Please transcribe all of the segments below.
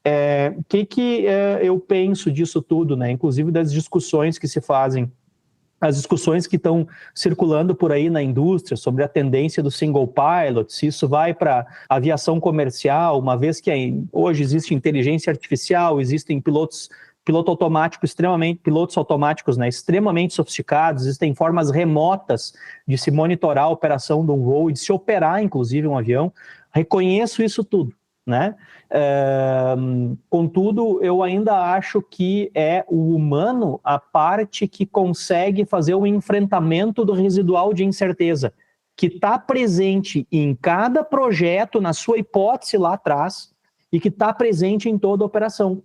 Eu penso disso tudo, né? Inclusive das discussões que se fazem, as discussões que estão circulando por aí na indústria sobre a tendência do single pilot, se isso vai para aviação comercial, uma vez que hoje existe inteligência artificial, existem pilotos automáticos, né, extremamente sofisticados, existem formas remotas de se monitorar a operação de um voo e de se operar, inclusive, um avião. Reconheço isso tudo, né? Contudo, eu ainda acho que é o humano a parte que consegue fazer o enfrentamento do residual de incerteza, que está presente em cada projeto, na sua hipótese lá atrás, e que está presente em toda a operação.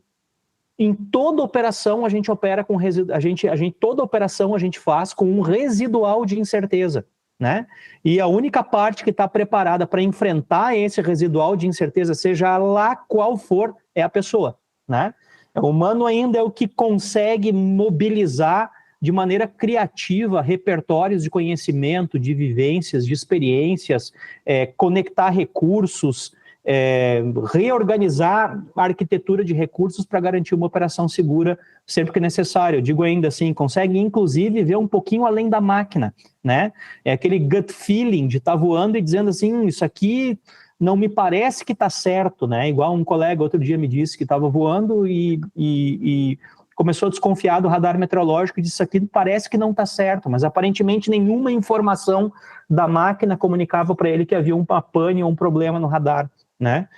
Em toda operação a gente opera com toda operação a gente faz com um residual de incerteza, né? E a única parte que está preparada para enfrentar esse residual de incerteza, seja lá qual for, é a pessoa, né? O humano ainda é o que consegue mobilizar de maneira criativa repertórios de conhecimento, de vivências, de experiências, conectar recursos, reorganizar a arquitetura de recursos para garantir uma operação segura sempre que necessário. Eu digo ainda assim, consegue inclusive ver um pouquinho além da máquina, né? É aquele gut feeling de estar voando e dizendo assim, isso aqui não me parece que está certo, né? Igual um colega outro dia me disse que estava voando e começou a desconfiar do radar meteorológico e disse, isso aqui parece que não está certo, mas aparentemente nenhuma informação da máquina comunicava para ele que havia uma pane ou um problema no radar, né?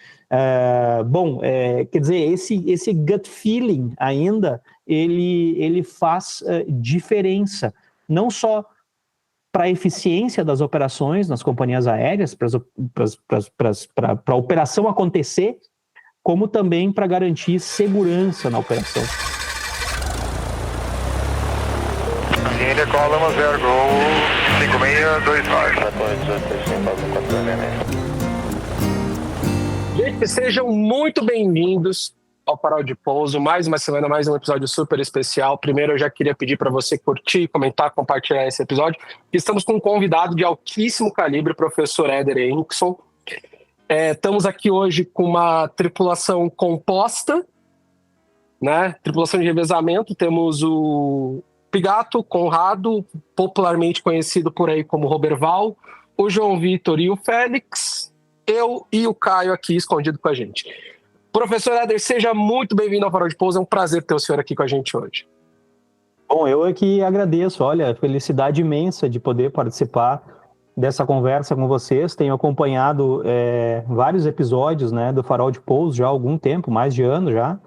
Quer dizer, esse gut feeling ainda, ele faz diferença, não só para a eficiência das operações nas companhias aéreas, para a operação acontecer, como também para garantir segurança na operação. Cola 0 Gol 5629. Gente, sejam muito bem-vindos ao Farol de Pouso, mais uma semana, mais um episódio super especial. Primeiro eu já queria pedir para você curtir, comentar, compartilhar esse episódio. Estamos com um convidado de altíssimo calibre, o professor Éder Henrickson. Estamos aqui hoje com uma tripulação composta, né? Tripulação de revezamento. Temos o Pigato, Conrado, popularmente conhecido por aí como Roberval, o João Vitor e o Félix, eu e o Caio aqui escondido com a gente. Professor Éder, seja muito bem-vindo ao Farol de Pouso, é um prazer ter o senhor aqui com a gente hoje. Bom, eu aqui agradeço, olha, felicidade imensa de poder participar dessa conversa com vocês. Tenho acompanhado vários episódios, né, do Farol de Pouso já há algum tempo, mais de ano já.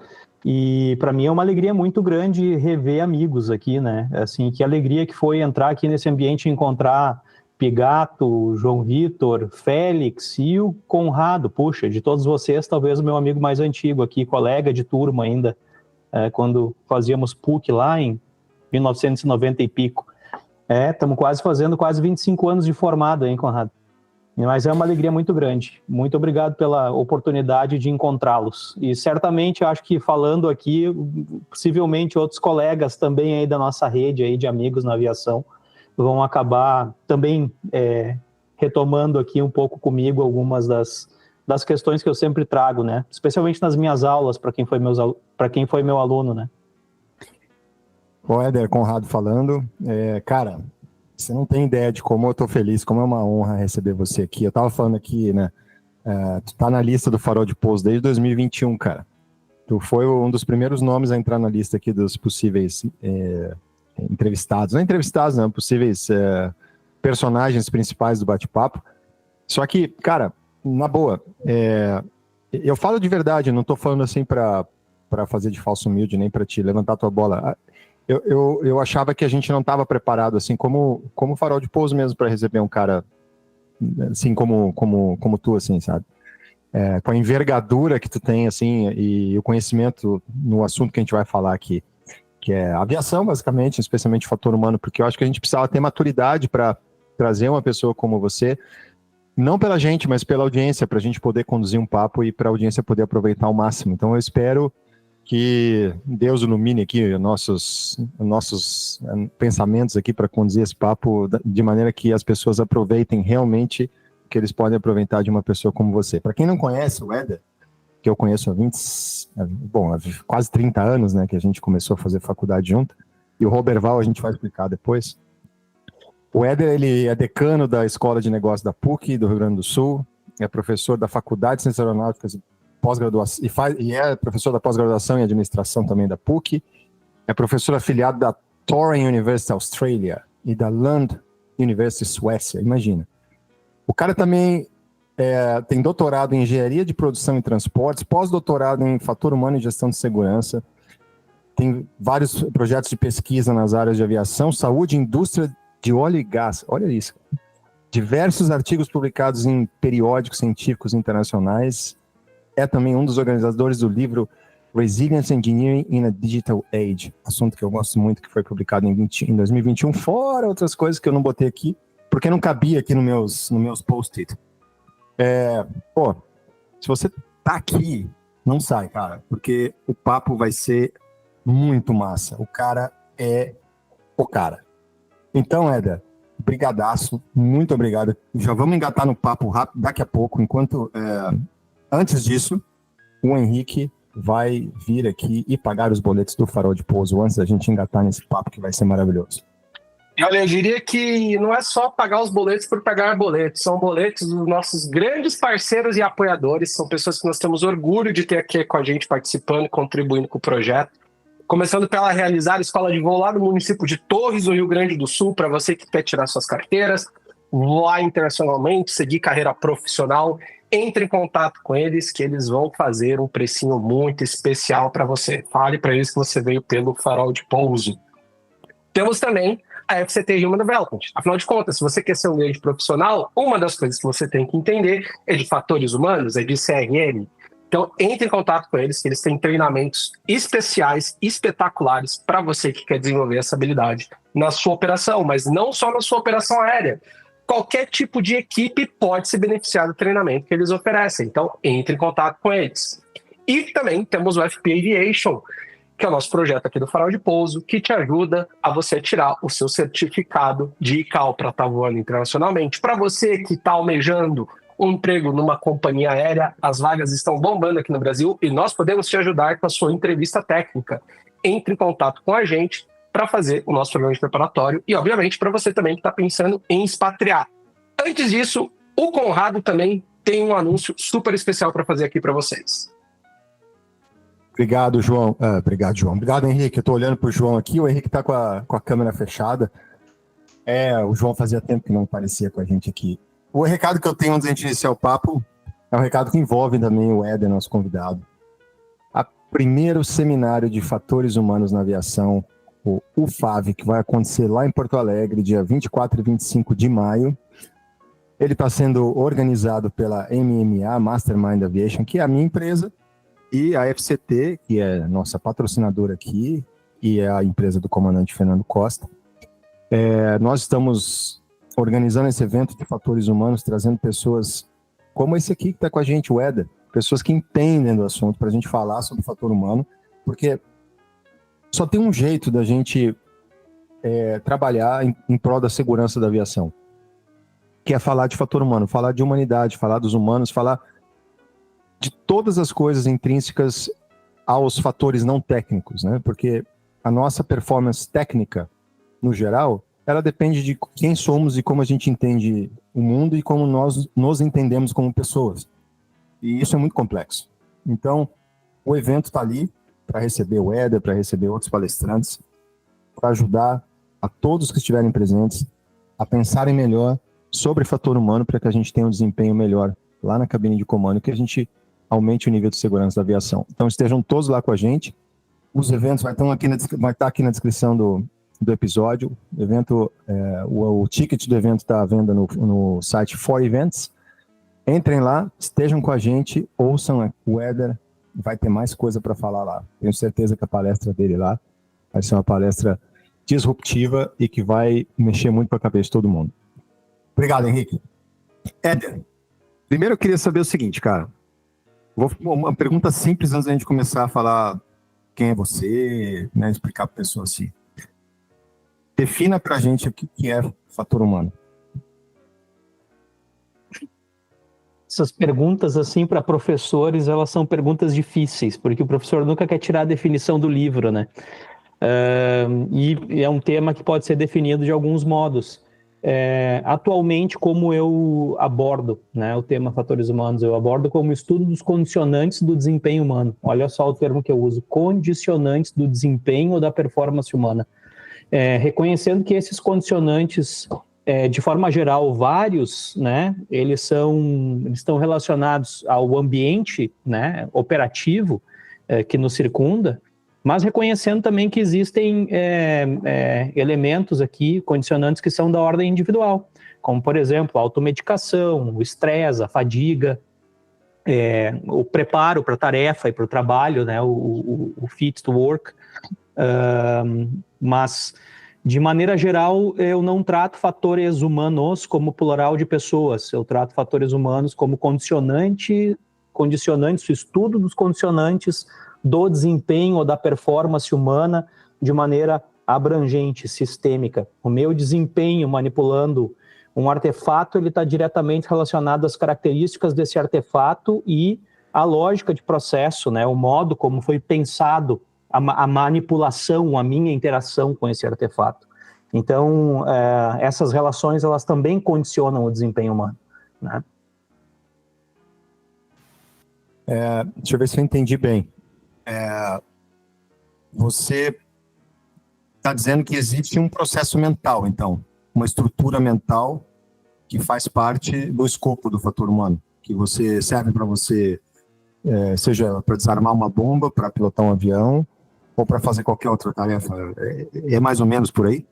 E para mim é uma alegria muito grande rever amigos aqui, né? Assim, que alegria que foi entrar aqui nesse ambiente e encontrar Pigato, João Vitor, Félix e o Conrado. Puxa, de todos vocês, talvez o meu amigo mais antigo aqui, colega de turma ainda, quando fazíamos PUC lá em 1990 e pico. Estamos fazendo quase 25 anos de formado, hein, Conrado? Mas é uma alegria muito grande. Muito obrigado pela oportunidade de encontrá-los. E certamente, acho que falando aqui, possivelmente outros colegas também aí da nossa rede aí de amigos na aviação vão acabar também retomando aqui um pouco comigo algumas das questões que eu sempre trago, né? Especialmente nas minhas aulas, para quem foi meu aluno, né? Ô Éder, Conrado falando. Cara, você não tem ideia de como eu tô feliz, como é uma honra receber você aqui. Eu tava falando aqui, né? Tu tá na lista do Farol de Pouso desde 2021, cara. Tu foi um dos primeiros nomes a entrar na lista aqui dos possíveis entrevistados. Não entrevistados, né? Possíveis personagens principais do bate-papo. Só que, cara, na boa, eu falo de verdade, eu não tô falando assim pra fazer de falso humilde, nem pra te levantar tua bola. Eu achava que a gente não estava preparado, assim, como Farol de Pouso mesmo, para receber um cara assim como tu, assim, sabe? Com a envergadura que tu tem, assim, e o conhecimento no assunto que a gente vai falar aqui, que é aviação, basicamente, especialmente o fator humano, porque eu acho que a gente precisava ter maturidade para trazer uma pessoa como você, não pela gente, mas pela audiência, para a gente poder conduzir um papo e para a audiência poder aproveitar ao máximo. Então eu espero que Deus ilumine aqui nossos pensamentos aqui para conduzir esse papo de maneira que as pessoas aproveitem realmente o que eles podem aproveitar de uma pessoa como você. Para quem não conhece o Éder, que eu conheço há quase 30 anos, né, que a gente começou a fazer faculdade junto, e o Roberval a gente vai explicar depois. O Éder, ele é decano da Escola de Negócios da PUC, do Rio Grande do Sul, é professor da Faculdade de Ciências Aeronáuticas pós-graduação, e é professor da pós-graduação em administração também da PUC, é professor afiliado da Torrey University Australia e da Lund University Suécia, imagina. O cara também tem doutorado em engenharia de produção e transportes, pós-doutorado em fator humano e gestão de segurança, tem vários projetos de pesquisa nas áreas de aviação, saúde e indústria de óleo e gás, olha isso, diversos artigos publicados em periódicos científicos internacionais, é também um dos organizadores do livro Resilience Engineering in a Digital Age, assunto que eu gosto muito, que foi publicado em 2021, fora outras coisas que eu não botei aqui, porque não cabia aqui nos meus post-it. Se você tá aqui, não sai, cara, porque o papo vai ser muito massa. O cara é o cara. Então, Éder, brigadaço, muito obrigado. Já vamos engatar no papo rápido daqui a pouco, antes disso, o Henrique vai vir aqui e pagar os boletos do Farol de Pouso antes da gente engatar nesse papo que vai ser maravilhoso. E olha, eu diria que não é só pagar os boletos por pagar boletos, são boletos dos nossos grandes parceiros e apoiadores, são pessoas que nós temos orgulho de ter aqui com a gente participando, contribuindo com o projeto. Começando pela Realizar Escola de Voo lá no município de Torres, no Rio Grande do Sul, para você que quer tirar suas carteiras, voar internacionalmente, seguir carreira profissional, entre em contato com eles que eles vão fazer um precinho muito especial para você. Fale para eles que você veio pelo Farol de Pouso. Temos também a FCT Human Development. Afinal de contas, se você quer ser um grande profissional, uma das coisas que você tem que entender é de fatores humanos, é de CRM. Então, entre em contato com eles, que eles têm treinamentos especiais, espetaculares, para você que quer desenvolver essa habilidade na sua operação, mas não só na sua operação aérea. Qualquer tipo de equipe pode se beneficiar do treinamento que eles oferecem. Então, entre em contato com eles. E também temos o FP Aviation, que é o nosso projeto aqui do Farol de Pouso, que te ajuda a você tirar o seu certificado de ICAO para estar voando internacionalmente. Para você que está almejando um emprego numa companhia aérea, as vagas estão bombando aqui no Brasil e nós podemos te ajudar com a sua entrevista técnica. Entre em contato com a gente para fazer o nosso programa de preparatório e, obviamente, para você também que está pensando em expatriar. Antes disso, o Conrado também tem um anúncio super especial para fazer aqui para vocês. Obrigado, João. Obrigado, João. Obrigado, Henrique. Eu estou olhando para o João aqui. O Henrique está com a câmera fechada. O João fazia tempo que não aparecia com a gente aqui. O recado que eu tenho antes de a gente iniciar o papo é um recado que envolve também o Éder, nosso convidado. O primeiro seminário de fatores humanos na aviação, o UFAV, que vai acontecer lá em Porto Alegre, dia 24 e 25 de maio. Ele está sendo organizado pela MMA, Mastermind Aviation, que é a minha empresa, e a FCT, que é nossa patrocinadora aqui, e é a empresa do comandante Fernando Costa. Nós estamos organizando esse evento de fatores humanos, trazendo pessoas como esse aqui que está com a gente, o Éder, pessoas que entendem do assunto, para a gente falar sobre o fator humano, porque só tem um jeito da gente trabalhar em prol da segurança da aviação, que é falar de fator humano, falar de humanidade, falar dos humanos, falar de todas as coisas intrínsecas aos fatores não técnicos, né? Porque a nossa performance técnica, no geral, ela depende de quem somos e como a gente entende o mundo e como nós nos entendemos como pessoas. E isso é muito complexo. Então, o evento está ali para receber o Éder, para receber outros palestrantes, para ajudar a todos que estiverem presentes a pensarem melhor sobre fator humano para que a gente tenha um desempenho melhor lá na cabine de comando, que a gente aumente o nível de segurança da aviação. Então, estejam todos lá com a gente. Os eventos vai estar aqui na descrição do episódio. O evento, o ticket do evento está à venda no site For Events. Entrem lá, estejam com a gente, ouçam o Éder, vai ter mais coisa para falar lá. Tenho certeza que a palestra dele lá vai ser uma palestra disruptiva e que vai mexer muito com a cabeça de todo mundo. Obrigado, Henrique. Éder, primeiro eu queria saber o seguinte, cara. Uma pergunta simples antes da gente começar a falar quem é você, né, explicar para a pessoa assim. Defina para a gente o que é fator humano. Essas perguntas, assim, para professores, elas são perguntas difíceis, porque o professor nunca quer tirar a definição do livro, né? E é um tema que pode ser definido de alguns modos. Atualmente, como eu abordo, né, o tema fatores humanos, eu abordo como estudo dos condicionantes do desempenho humano. Olha só o termo que eu uso, condicionantes do desempenho ou da performance humana. Reconhecendo que esses condicionantes, de forma geral, vários, né, eles estão relacionados ao ambiente, né, operativo que nos circunda, mas reconhecendo também que existem elementos aqui, condicionantes que são da ordem individual, como, por exemplo, a automedicação, o estresse, a fadiga, o preparo para a tarefa e para o trabalho, né, o fit to work, mas, de maneira geral, eu não trato fatores humanos como plural de pessoas, eu trato fatores humanos como condicionantes, o estudo dos condicionantes do desempenho ou da performance humana de maneira abrangente, sistêmica. O meu desempenho manipulando um artefato, ele está diretamente relacionado às características desse artefato e à lógica de processo, né? O modo como foi pensado a manipulação, a minha interação com esse artefato. Então, essas relações, elas também condicionam o desempenho humano, né? Deixa eu ver se eu entendi bem. Você está dizendo que existe um processo mental, então, uma estrutura mental que faz parte do escopo do fator humano, que você serve para você, seja para desarmar uma bomba, para pilotar um avião, ou para fazer qualquer outra tarefa. É mais ou menos por aí?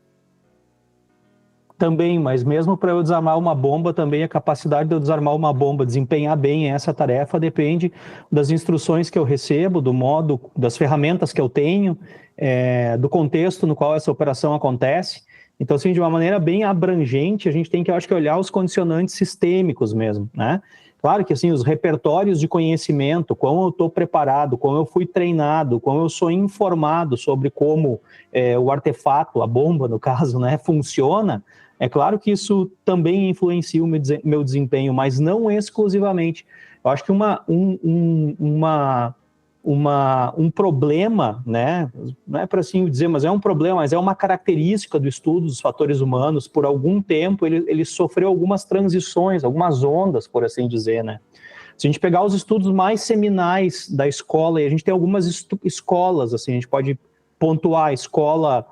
Também, mas mesmo para eu desarmar uma bomba, também a capacidade de eu desarmar uma bomba, desempenhar bem essa tarefa, depende das instruções que eu recebo, do modo, das ferramentas que eu tenho, do contexto no qual essa operação acontece. Então, assim, de uma maneira bem abrangente, a gente tem que, eu acho que, olhar os condicionantes sistêmicos mesmo, né? Claro que, assim, os repertórios de conhecimento, como eu estou preparado, como eu fui treinado, como eu sou informado sobre como o artefato, a bomba, no caso, né, funciona. É claro que isso também influencia o meu desempenho, mas não exclusivamente. Eu acho que um problema, né, não é para assim dizer, mas é um problema, mas é uma característica do estudo dos fatores humanos. Por algum tempo, ele sofreu algumas transições, algumas ondas, por assim dizer, né? Se a gente pegar os estudos mais seminais da escola, e a gente tem algumas escolas, assim, a gente pode pontuar a escola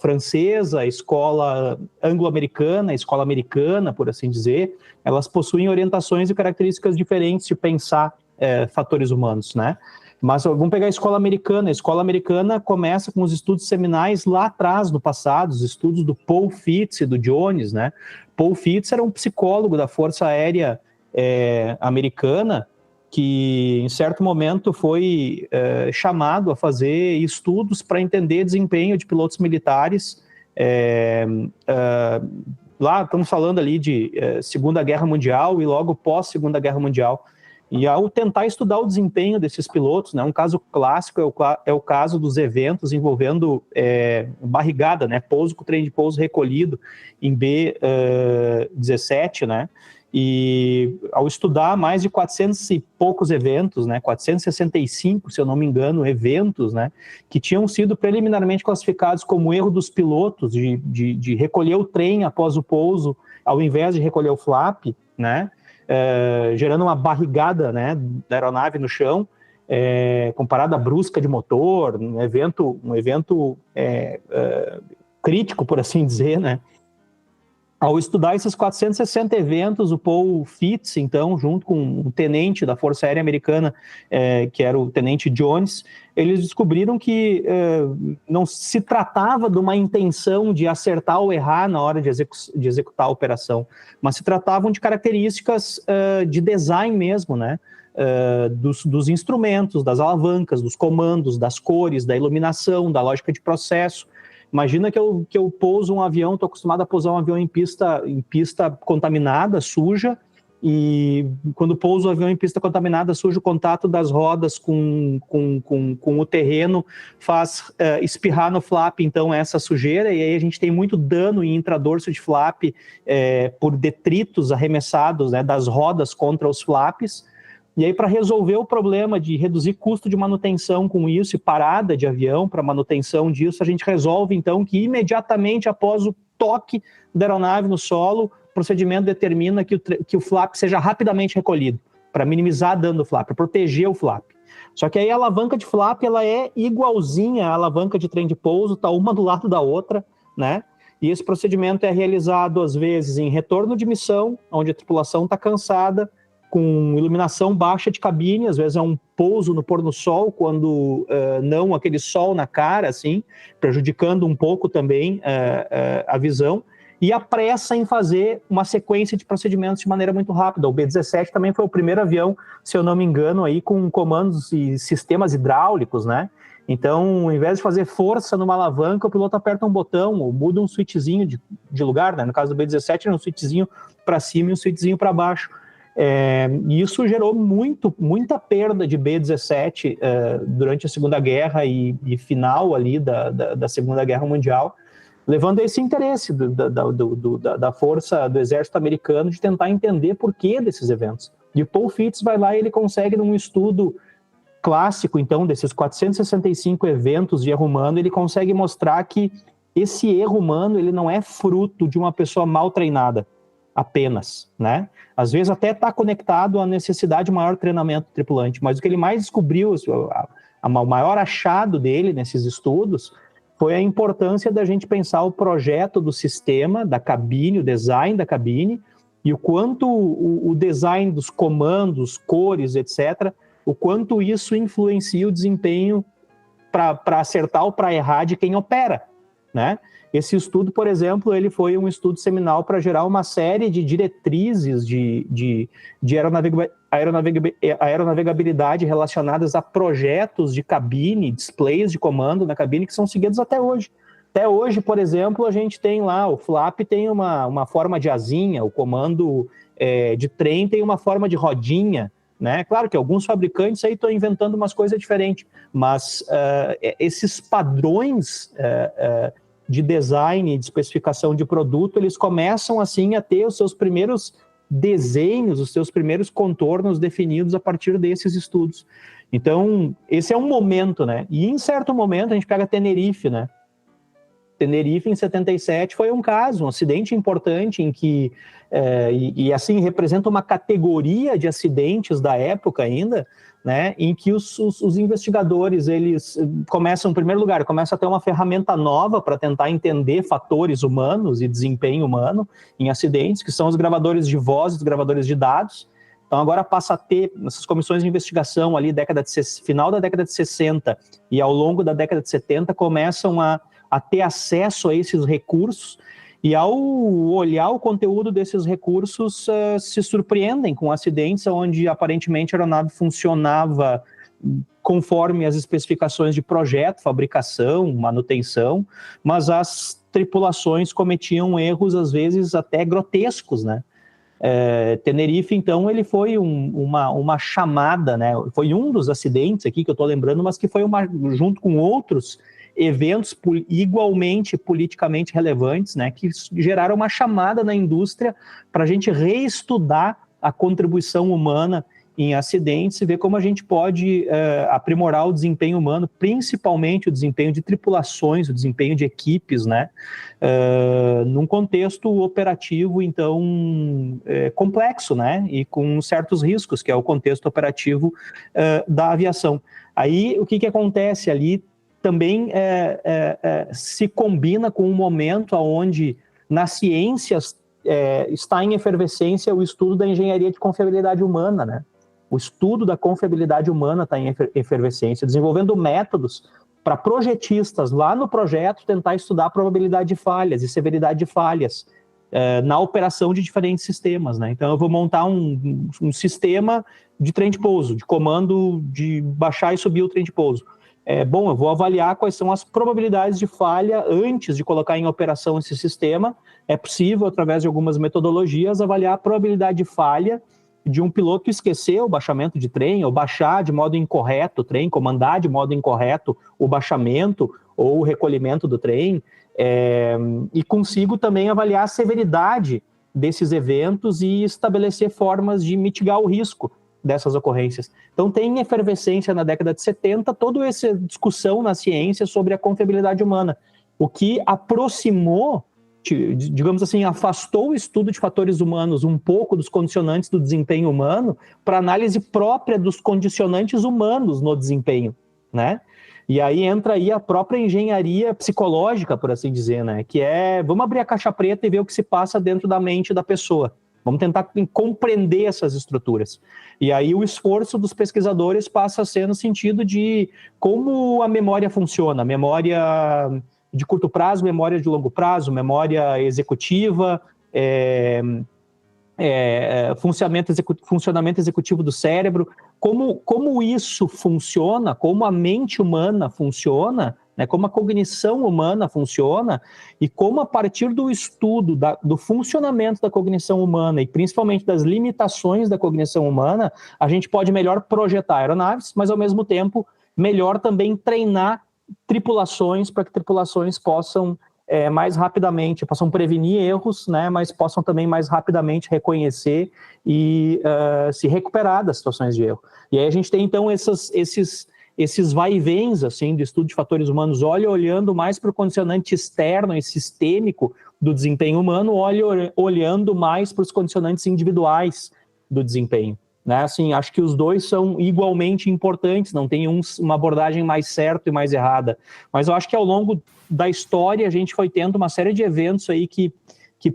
francesa, a escola anglo-americana, a escola americana, por assim dizer, elas possuem orientações e características diferentes de pensar fatores humanos, né? Mas vamos pegar a escola americana começa com os estudos seminais lá atrás, no passado, os estudos do Paul Fitts e do Jones, né? Paul Fitts era um psicólogo da Força Aérea americana, que em certo momento foi chamado a fazer estudos para entender desempenho de pilotos militares. Lá estamos falando ali de Segunda Guerra Mundial e logo pós-Segunda Guerra Mundial. E ao tentar estudar o desempenho desses pilotos, né, um caso clássico é o caso dos eventos envolvendo barrigada, né, pouso com trem de pouso recolhido em B-17, né? E ao estudar mais de 400 e poucos eventos, né, 465, se eu não me engano, eventos, né, que tinham sido preliminarmente classificados como erro dos pilotos de recolher o trem após o pouso, ao invés de recolher o flap, né, gerando uma barrigada, né, da aeronave no chão, com parada brusca de motor, um evento crítico, por assim dizer, né. Ao estudar esses 460 eventos, o Paul Fitts, então, junto com um tenente da Força Aérea Americana, que era o tenente Jones, eles descobriram que não se tratava de uma intenção de acertar ou errar na hora de executar a operação, mas se tratavam de características de design mesmo, né? Dos instrumentos, das alavancas, dos comandos, das cores, da iluminação, da lógica de processo. Imagina que eu pouso um avião, estou acostumado a pousar um avião em pista contaminada, suja, e quando pousa o avião em pista contaminada, surge o contato das rodas com o terreno, faz espirrar no flap, então, essa sujeira, e aí a gente tem muito dano em intradorso de flap por detritos arremessados, né, das rodas contra os flaps. E aí, para resolver o problema de reduzir custo de manutenção com isso e parada de avião para manutenção disso, a gente resolve, então, que imediatamente após o toque da aeronave no solo, o procedimento determina que o flap seja rapidamente recolhido, para minimizar dano do flap, para proteger o flap. Só que aí a alavanca de flap ela é igualzinha à alavanca de trem de pouso, está uma do lado da outra, né? E esse procedimento é realizado, às vezes, em retorno de missão, onde a tripulação está cansada, com iluminação baixa de cabine, às vezes é um pouso no pôr do sol, quando não aquele sol na cara, assim, prejudicando um pouco também a visão, e a pressa em fazer uma sequência de procedimentos de maneira muito rápida. O B-17 também foi o primeiro avião, se eu não me engano, aí, com comandos e sistemas hidráulicos, né? Então, ao invés de fazer força numa alavanca, o piloto aperta um botão ou muda um switchzinho de lugar, né? No caso do B-17, era um switchzinho para cima e um switchzinho para baixo. E isso gerou muita perda de B-17 durante a Segunda Guerra e final ali da Segunda Guerra Mundial, levando a esse interesse da força do exército americano de tentar entender por que desses eventos. E o Paul Fitts vai lá e ele consegue, num estudo clássico, então, desses 465 eventos de erro humano, ele consegue mostrar que esse erro humano ele não é fruto de uma pessoa mal treinada apenas, né? Às vezes até está conectado à necessidade de maior treinamento do tripulante, mas o que ele mais descobriu, o maior achado dele nesses estudos, foi a importância da gente pensar o projeto do sistema, da cabine, o design da cabine, e o quanto o design dos comandos, cores, etc., o quanto isso influencia o desempenho para acertar ou para errar de quem opera, né? Esse estudo, por exemplo, ele foi um estudo seminal para gerar uma série de diretrizes de aeronavegabilidade relacionadas a projetos de cabine, displays de comando na cabine que são seguidos até hoje. Até hoje, por exemplo, a gente tem lá, o flap tem uma forma de asinha, o comando de trem tem uma forma de rodinha, né? Claro que alguns fabricantes aí estão inventando umas coisas diferentes, mas esses padrões de design, de especificação de produto, eles começam assim a ter os seus primeiros desenhos, os seus primeiros contornos definidos a partir desses estudos. Então, esse é um momento, né? E em certo momento a gente pega Tenerife, né? Tenerife, em 77, foi um caso, um acidente importante em que, assim, representa uma categoria de acidentes da época ainda, né, em que os investigadores, eles começam, em primeiro lugar, começam a ter uma ferramenta nova para tentar entender fatores humanos e desempenho humano em acidentes, que são os gravadores de voz e os gravadores de dados. Então, agora passa a ter essas comissões de investigação ali, final da década de 60 e ao longo da década de 70, começam a ter acesso a esses recursos, e ao olhar o conteúdo desses recursos, se surpreendem com acidentes onde aparentemente a aeronave funcionava conforme as especificações de projeto, fabricação, manutenção, mas as tripulações cometiam erros, às vezes, até grotescos, né? Tenerife, então, ele foi uma chamada, né? Foi um dos acidentes aqui que eu estou lembrando, mas que foi junto com outros eventos igualmente politicamente relevantes, né, que geraram uma chamada na indústria para a gente reestudar a contribuição humana em acidentes e ver como a gente pode aprimorar o desempenho humano, principalmente o desempenho de tripulações, o desempenho de equipes, né, num contexto operativo, então, complexo, né, e com certos riscos, que é o contexto operativo da aviação. Aí, o que acontece ali também se combina com um momento onde, nas ciências, está em efervescência o estudo da engenharia de confiabilidade humana, né? O estudo da confiabilidade humana está em efervescência, desenvolvendo métodos para projetistas, lá no projeto, tentar estudar a probabilidade de falhas e severidade de falhas na operação de diferentes sistemas, né? Então, eu vou montar um sistema de trem de pouso, de comando de baixar e subir o trem de pouso. bom, eu vou avaliar quais são as probabilidades de falha antes de colocar em operação esse sistema. É possível, através de algumas metodologias, avaliar a probabilidade de falha de um piloto esquecer o baixamento de trem, ou baixar de modo incorreto o trem, comandar de modo incorreto o baixamento ou o recolhimento do trem, e consigo também avaliar a severidade desses eventos e estabelecer formas de mitigar o risco dessas ocorrências. Então tem efervescência na década de 70, toda essa discussão na ciência sobre a confiabilidade humana, o que aproximou, digamos assim, afastou o estudo de fatores humanos um pouco dos condicionantes do desempenho humano para análise própria dos condicionantes humanos no desempenho, né? E aí entra aí a própria engenharia psicológica, por assim dizer, né? Que vamos abrir a caixa preta e ver o que se passa dentro da mente da pessoa. Vamos tentar compreender essas estruturas. E aí o esforço dos pesquisadores passa a ser no sentido de como a memória funciona. Memória de curto prazo, memória de longo prazo, memória executiva, funcionamento executivo do cérebro. Como isso funciona, como a mente humana funciona, né, como a cognição humana funciona, e como a partir do estudo do funcionamento da cognição humana, e principalmente das limitações da cognição humana, a gente pode melhor projetar aeronaves, mas ao mesmo tempo melhor também treinar tripulações, para que tripulações possam mais rapidamente, possam prevenir erros, né, mas possam também mais rapidamente reconhecer e se recuperar das situações de erro. E aí a gente tem então esses vai-e-vens assim, do estudo de fatores humanos, olhando mais para o condicionante externo e sistêmico do desempenho humano, olhando mais para os condicionantes individuais do desempenho. Né? Assim, acho que os dois são igualmente importantes, não tem uma abordagem mais certa e mais errada. Mas eu acho que ao longo da história a gente foi tendo uma série de eventos aí que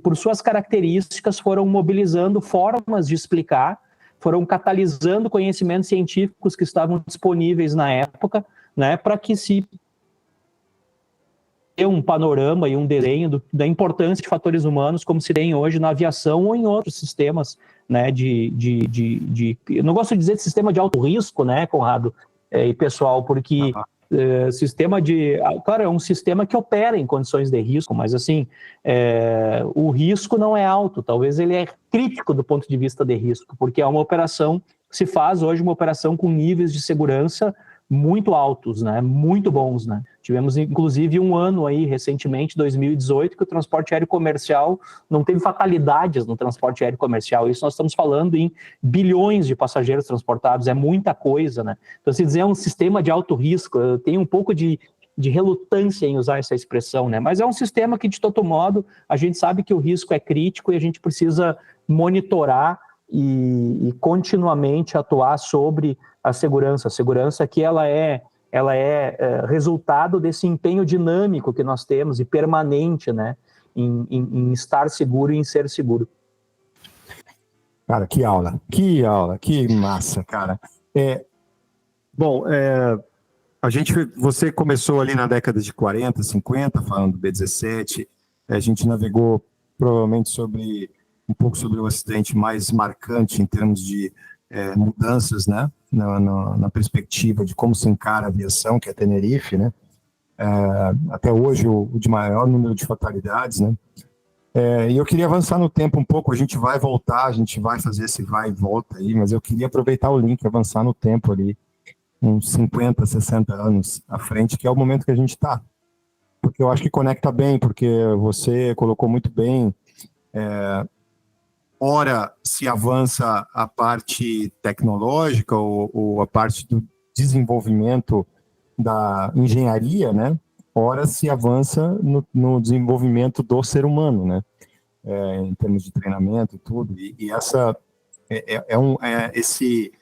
por suas características foram mobilizando formas de explicar, foram catalisando conhecimentos científicos que estavam disponíveis na época, né, para que se dê um panorama e um desenho da importância de fatores humanos, como se tem hoje na aviação ou em outros sistemas, né, eu não gosto de dizer de sistema de alto risco, né, Conrado e pessoal, porque claro, é um sistema que opera em condições de risco, mas assim, o risco não é alto, talvez ele é crítico do ponto de vista de risco, porque é uma operação que se faz hoje, uma operação com níveis de segurança muito altos, né, muito bons, né. Tivemos inclusive um ano aí recentemente, 2018, que o transporte aéreo comercial não teve fatalidades no transporte aéreo comercial. Isso nós estamos falando em bilhões de passageiros transportados, é muita coisa, né. Então, se dizer um sistema de alto risco, eu tenho um pouco de relutância em usar essa expressão, né, mas é um sistema que, de todo modo, a gente sabe que o risco é crítico e a gente precisa monitorar e continuamente atuar sobre a segurança que ela é resultado desse empenho dinâmico que nós temos e permanente, né, em estar seguro e em ser seguro. Cara, que aula, que massa, cara. Você começou ali na década de 40, 50, falando do B-17, a gente navegou provavelmente um pouco sobre o acidente mais marcante em termos de mudanças, né, na perspectiva de como se encara a aviação, que é Tenerife, né, até hoje o de maior número de fatalidades, né, e eu queria avançar no tempo um pouco, a gente vai voltar, a gente vai fazer esse vai e volta aí, mas eu queria aproveitar o link, avançar no tempo ali, uns 50, 60 anos à frente, que é o momento que a gente está, porque eu acho que conecta bem, porque você colocou muito bem, ora se avança a parte tecnológica ou a parte do desenvolvimento da engenharia, né? Ora se avança no desenvolvimento do ser humano, né? Em termos de treinamento e tudo. E essa esse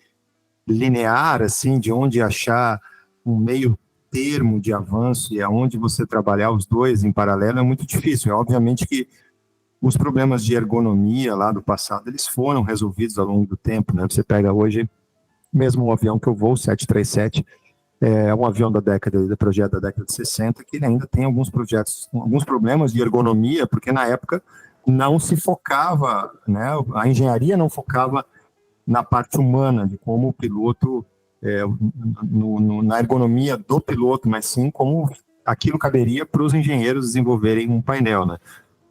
linear assim de onde achar um meio termo de avanço e aonde você trabalhar os dois em paralelo é muito difícil. Obviamente que os problemas de ergonomia lá do passado, eles foram resolvidos ao longo do tempo, né? Você pega hoje, mesmo o avião que eu voo, o 737, é um avião do projeto da década de 60, que ele ainda tem alguns problemas de ergonomia, porque na época não se focava, né? A engenharia não focava na parte humana, de como o piloto na ergonomia do piloto, mas sim como aquilo caberia para os engenheiros desenvolverem um painel, né?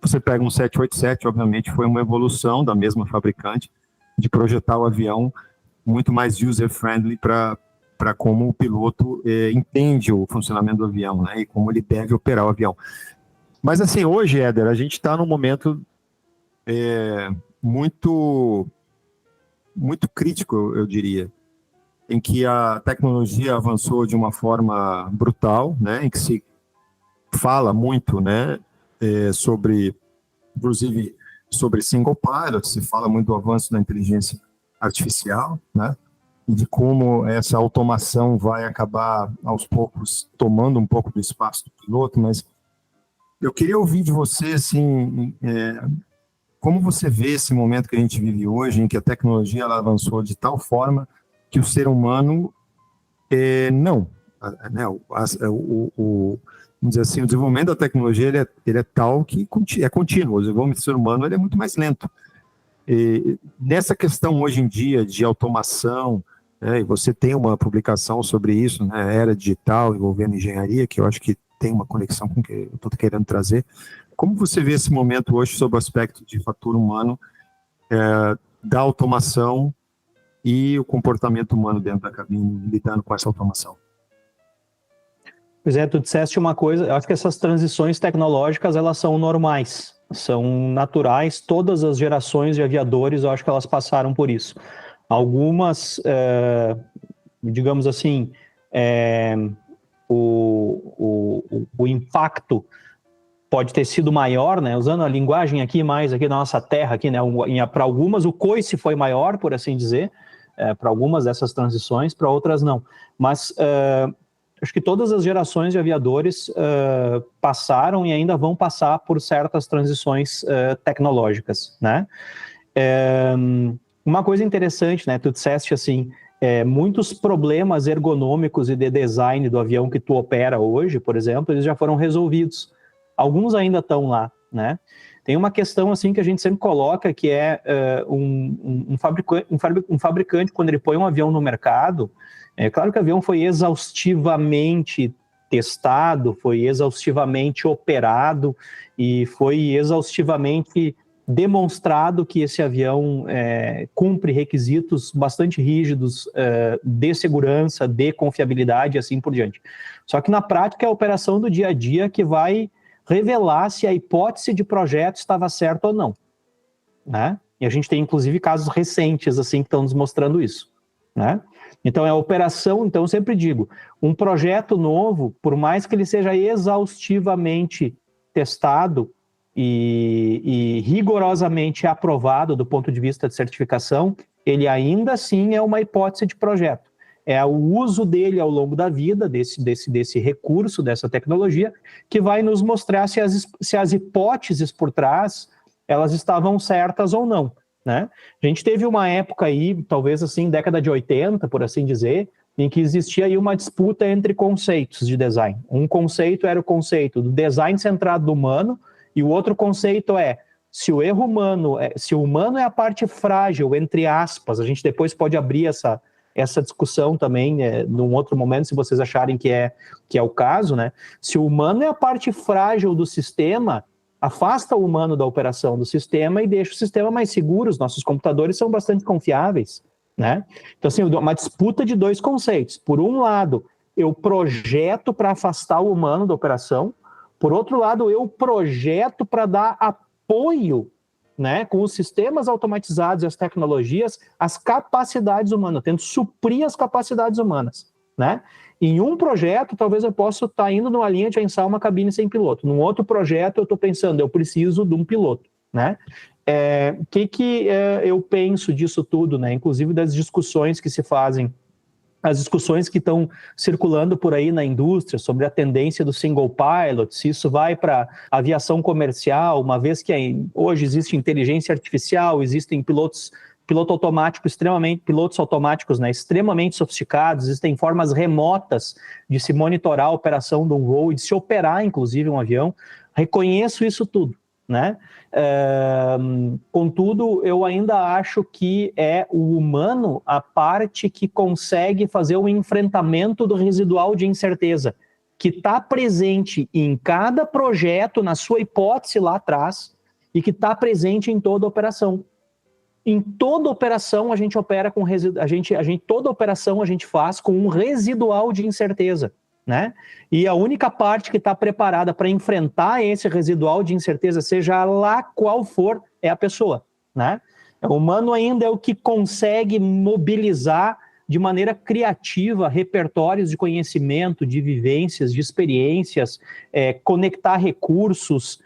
Você pega um 787, obviamente foi uma evolução da mesma fabricante de projetar o avião muito mais user-friendly para como o piloto entende o funcionamento do avião, né? E como ele deve operar o avião. Mas assim, hoje, Éder, a gente está num momento muito crítico, eu diria, em que a tecnologia avançou de uma forma brutal, né? Em que se fala muito, né? Inclusive sobre single pilot, se fala muito do avanço da inteligência artificial, né? E de como essa automação vai acabar, aos poucos, tomando um pouco do espaço do piloto, mas eu queria ouvir de você, assim, como você vê esse momento que a gente vive hoje, em que a tecnologia ela avançou de tal forma que o ser humano não, né? Vamos dizer assim, o desenvolvimento da tecnologia ele é tal que é contínuo, o desenvolvimento do ser humano ele é muito mais lento. E nessa questão hoje em dia de automação, né, e você tem uma publicação sobre isso, né, era digital envolvendo engenharia, que eu acho que tem uma conexão com o que eu estou querendo trazer. Como você vê esse momento hoje sob o aspecto de fator humano, da automação e o comportamento humano dentro da cabine, lidando com essa automação? Pois é, tu disseste uma coisa, eu acho que essas transições tecnológicas, elas são normais, são naturais, todas as gerações de aviadores, eu acho que elas passaram por isso. Algumas, digamos assim, o impacto pode ter sido maior, né? Usando a linguagem aqui mais aqui da nossa terra, aqui, né? Para algumas o coice foi maior, por assim dizer, para algumas dessas transições, para outras não. Mas acho que todas as gerações de aviadores passaram e ainda vão passar por certas transições tecnológicas, né? Uma coisa interessante, né? Tu disseste assim, muitos problemas ergonômicos e de design do avião que tu opera hoje, por exemplo, eles já foram resolvidos. Alguns ainda estão lá, né? Tem uma questão assim que a gente sempre coloca, que é um fabricante, quando ele põe um avião no mercado, é claro que o avião foi exaustivamente testado, foi exaustivamente operado e foi exaustivamente demonstrado que esse avião cumpre requisitos bastante rígidos de segurança, de confiabilidade e assim por diante. Só que na prática é a operação do dia a dia que vai revelar se a hipótese de projeto estava certa ou não, né? E a gente tem inclusive casos recentes assim que estão nos mostrando isso, né? Então, a operação, então eu sempre digo, um projeto novo, por mais que ele seja exaustivamente testado e rigorosamente aprovado do ponto de vista de certificação, ele ainda assim é uma hipótese de projeto. É o uso dele ao longo da vida, desse recurso, dessa tecnologia, que vai nos mostrar se as hipóteses por trás, elas estavam certas ou não, né? A gente teve uma época aí, talvez assim, década de 80, por assim dizer, em que existia aí uma disputa entre conceitos de design. Um conceito era o conceito do design centrado no humano, e o outro conceito se o humano é a parte frágil, entre aspas, a gente depois pode abrir essa discussão também, num outro momento, se vocês acharem que é o caso, né? Se o humano é a parte frágil do sistema, afasta o humano da operação do sistema e deixa o sistema mais seguro. Os nossos computadores são bastante confiáveis, né? Então, assim, uma disputa de dois conceitos. Por um lado, eu projeto para afastar o humano da operação. Por outro lado, eu projeto para dar apoio, né, com os sistemas automatizados e as tecnologias, as capacidades humanas, tento suprir as capacidades humanas, né? Em um projeto, talvez eu possa estar indo numa linha de pensar uma cabine sem piloto. Num outro projeto, eu estou pensando, eu preciso de um piloto, né? O que eu penso disso tudo, né? Inclusive das discussões que se fazem, as discussões que estão circulando por aí na indústria sobre a tendência do single pilot, se isso vai para aviação comercial, uma vez que hoje existe inteligência artificial, existem pilotos automáticos, né, extremamente sofisticados, existem formas remotas de se monitorar a operação de um voo e de se operar, inclusive, um avião. Reconheço isso tudo, né? Contudo, eu ainda acho que é o humano a parte que consegue fazer o enfrentamento do residual de incerteza, que está presente em cada projeto, na sua hipótese lá atrás, e que está presente em toda a operação. Em toda operação a gente opera com toda operação a gente faz com um residual de incerteza, né? E a única parte que está preparada para enfrentar esse residual de incerteza, seja lá qual for, é a pessoa, né? O humano ainda é o que consegue mobilizar de maneira criativa repertórios de conhecimento, de vivências, de experiências, conectar recursos,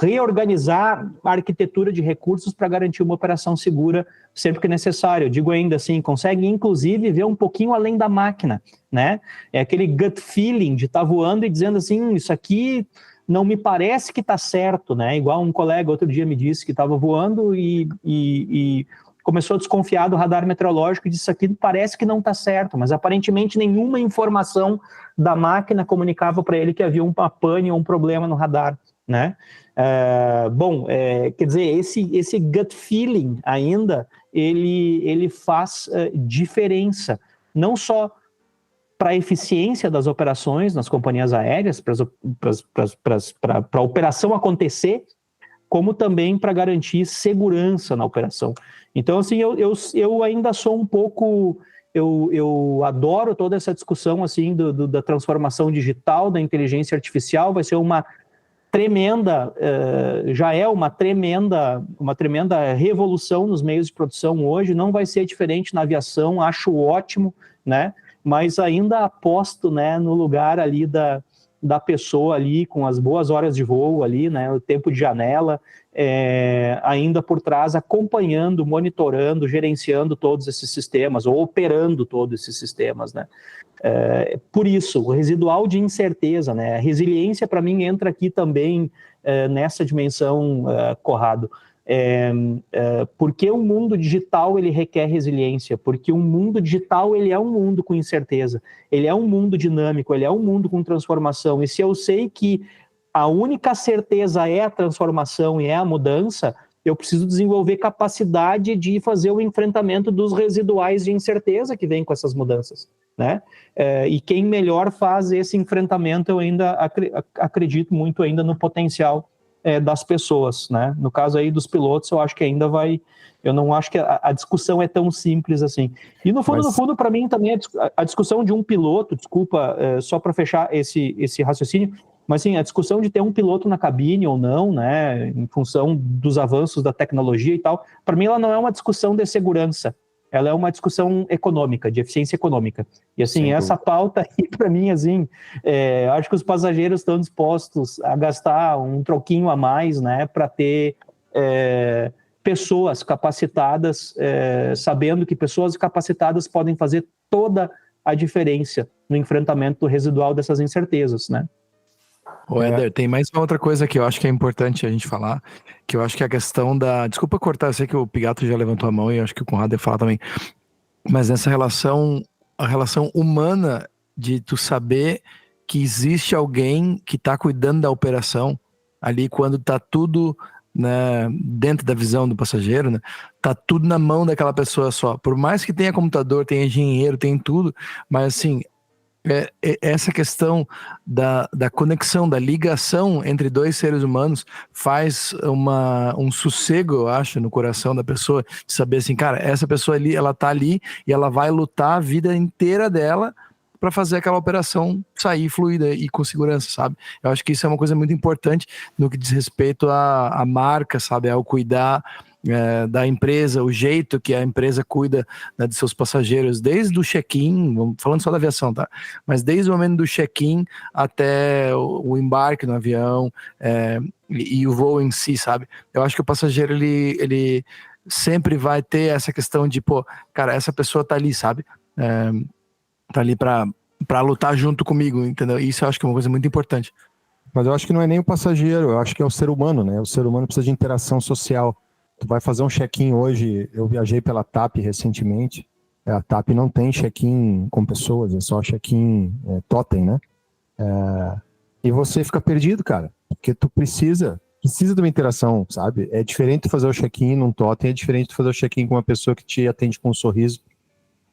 reorganizar a arquitetura de recursos para garantir uma operação segura sempre que necessário. Eu digo ainda assim, consegue inclusive ver um pouquinho além da máquina, né? É aquele gut feeling de estar voando e dizendo assim, isso aqui não me parece que está certo, né? Igual um colega outro dia me disse que estava voando e começou a desconfiar do radar meteorológico e disse, isso aqui parece que não está certo, mas aparentemente nenhuma informação da máquina comunicava para ele que havia uma pane ou um problema no radar, né? Quer dizer, esse gut feeling ainda, ele faz diferença, não só para a eficiência das operações nas companhias aéreas, para a operação acontecer, como também para garantir segurança na operação. Então, assim, eu ainda sou um pouco... Eu adoro toda essa discussão assim, da transformação digital, da inteligência artificial, vai ser uma tremenda, já é uma tremenda revolução nos meios de produção hoje, não vai ser diferente na aviação, acho ótimo, né? Mas ainda aposto, né, no lugar ali da pessoa ali, com as boas horas de voo ali, né, o tempo de janela, ainda por trás, acompanhando, monitorando, gerenciando todos esses sistemas, ou operando todos esses sistemas, né. Por isso, o residual de incerteza, né, a resiliência para mim entra aqui também nessa dimensão, Corrado. Porque o mundo digital ele requer resiliência, porque o mundo digital ele é um mundo com incerteza, ele é um mundo dinâmico, ele é um mundo com transformação, e se eu sei que a única certeza é a transformação e é a mudança, eu preciso desenvolver capacidade de fazer o enfrentamento dos residuais de incerteza que vêm com essas mudanças, né? E quem melhor faz esse enfrentamento, eu ainda acredito muito ainda no potencial das pessoas, né? No caso aí dos pilotos, eu acho que ainda vai... Eu não acho que a discussão é tão simples assim. E no fundo, para mim também a discussão de um piloto, desculpa, só para fechar esse raciocínio, mas sim, a discussão de ter um piloto na cabine ou não, né, em função dos avanços da tecnologia e tal, para mim ela não é uma discussão de segurança, ela é uma discussão econômica, de eficiência econômica. E assim, essa pauta aí, para mim, assim, acho que os passageiros estão dispostos a gastar um troquinho a mais, né, para ter pessoas capacitadas, sabendo que pessoas capacitadas podem fazer toda a diferença no enfrentamento do residual dessas incertezas, né. Ô, Éder, tem mais uma outra coisa que eu acho que é importante a gente falar, que eu acho que é a questão da... Desculpa cortar, eu sei que o Pigato já levantou a mão e eu acho que o Conrado ia falar também, mas nessa relação, a relação humana de tu saber que existe alguém que tá cuidando da operação ali quando tá tudo, né, dentro da visão do passageiro, né, tá tudo na mão daquela pessoa só. Por mais que tenha computador, tenha engenheiro, tem tudo, mas assim... essa questão da conexão, da ligação entre dois seres humanos faz um sossego, eu acho, no coração da pessoa, de saber assim, cara, essa pessoa ali, ela tá ali e ela vai lutar a vida inteira dela para fazer aquela operação sair fluida e com segurança, sabe? Eu acho que isso é uma coisa muito importante no que diz respeito à marca, sabe? Ao cuidar da empresa, o jeito que a empresa cuida, né, de seus passageiros, desde o check-in, falando só da aviação, tá? Mas desde o momento do check-in até o embarque no avião e o voo em si, sabe? Eu acho que o passageiro, ele sempre vai ter essa questão de, pô, cara, essa pessoa tá ali, sabe? Tá ali pra lutar junto comigo, entendeu? Isso eu acho que é uma coisa muito importante. Mas eu acho que não é nem o passageiro, eu acho que é o ser humano, né? O ser humano precisa de interação social. Tu vai fazer um check-in hoje, eu viajei pela TAP recentemente, a TAP não tem check-in com pessoas, é só check-in totem, né? E você fica perdido, cara, porque tu precisa precisa de uma interação, sabe? É diferente de fazer o check-in num totem, é diferente de fazer o check-in com uma pessoa que te atende com um sorriso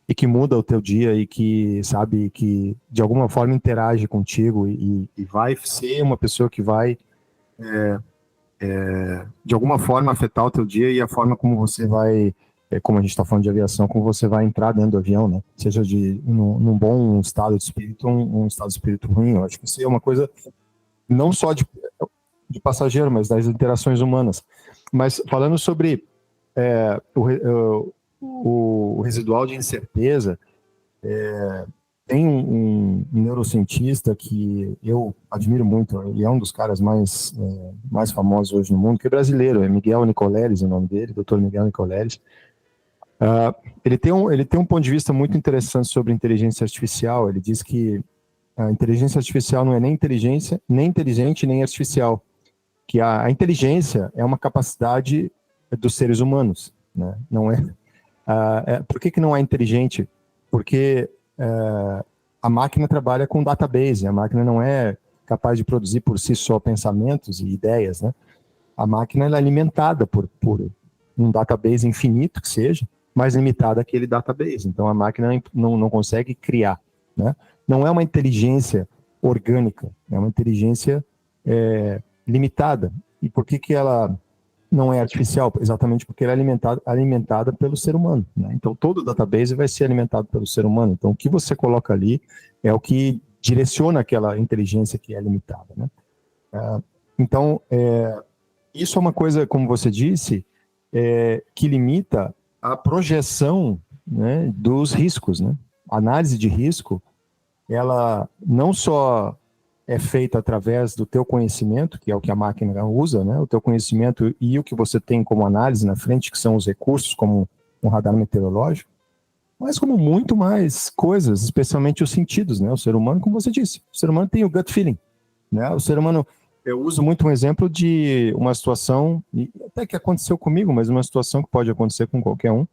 e que muda o teu dia e que, sabe, que de alguma forma interage contigo e vai ser uma pessoa que vai, de alguma forma, afetar o teu dia e a forma como você vai, como a gente está falando de aviação, como você vai entrar dentro do avião, né? Seja num bom estado de espírito ou um estado de espírito ruim. Eu acho que isso é uma coisa não só de passageiro, mas das interações humanas. Mas falando sobre o residual de incerteza, tem um neurocientista que eu admiro muito, e é um dos caras mais famosos hoje no mundo, que é brasileiro, é Miguel Nicoleles, o nome dele, Dr. Miguel Nicoleles. Ele tem um ponto de vista muito interessante sobre inteligência artificial. Ele diz que a inteligência artificial não é nem inteligente, nem artificial. Que a inteligência é uma capacidade dos seres humanos, né? Não é. Por que não é inteligente? Porque a máquina trabalha com database, a máquina não é capaz de produzir por si só pensamentos e ideias, né? A máquina é alimentada por um database infinito que seja, mas limitada àquele database. Então a máquina não consegue criar, né? Não é uma inteligência orgânica, é uma inteligência limitada. E por que ela não é artificial? Exatamente porque ela é alimentada pelo ser humano, né? Então todo o database vai ser alimentado pelo ser humano. Então o que você coloca ali é o que direciona aquela inteligência que é limitada, né? Então isso é uma coisa, como você disse, que limita a projeção, né, dos riscos, né? A análise de risco, ela não só é feita através do teu conhecimento, que é o que a máquina usa, né? O teu conhecimento e o que você tem como análise na frente, que são os recursos, como um radar meteorológico, mas como muito mais coisas, especialmente os sentidos, né? O ser humano, como você disse, o ser humano tem o gut feeling, né? O ser humano, eu uso muito um exemplo de uma situação, e até que aconteceu comigo, mas uma situação que pode acontecer com qualquer um,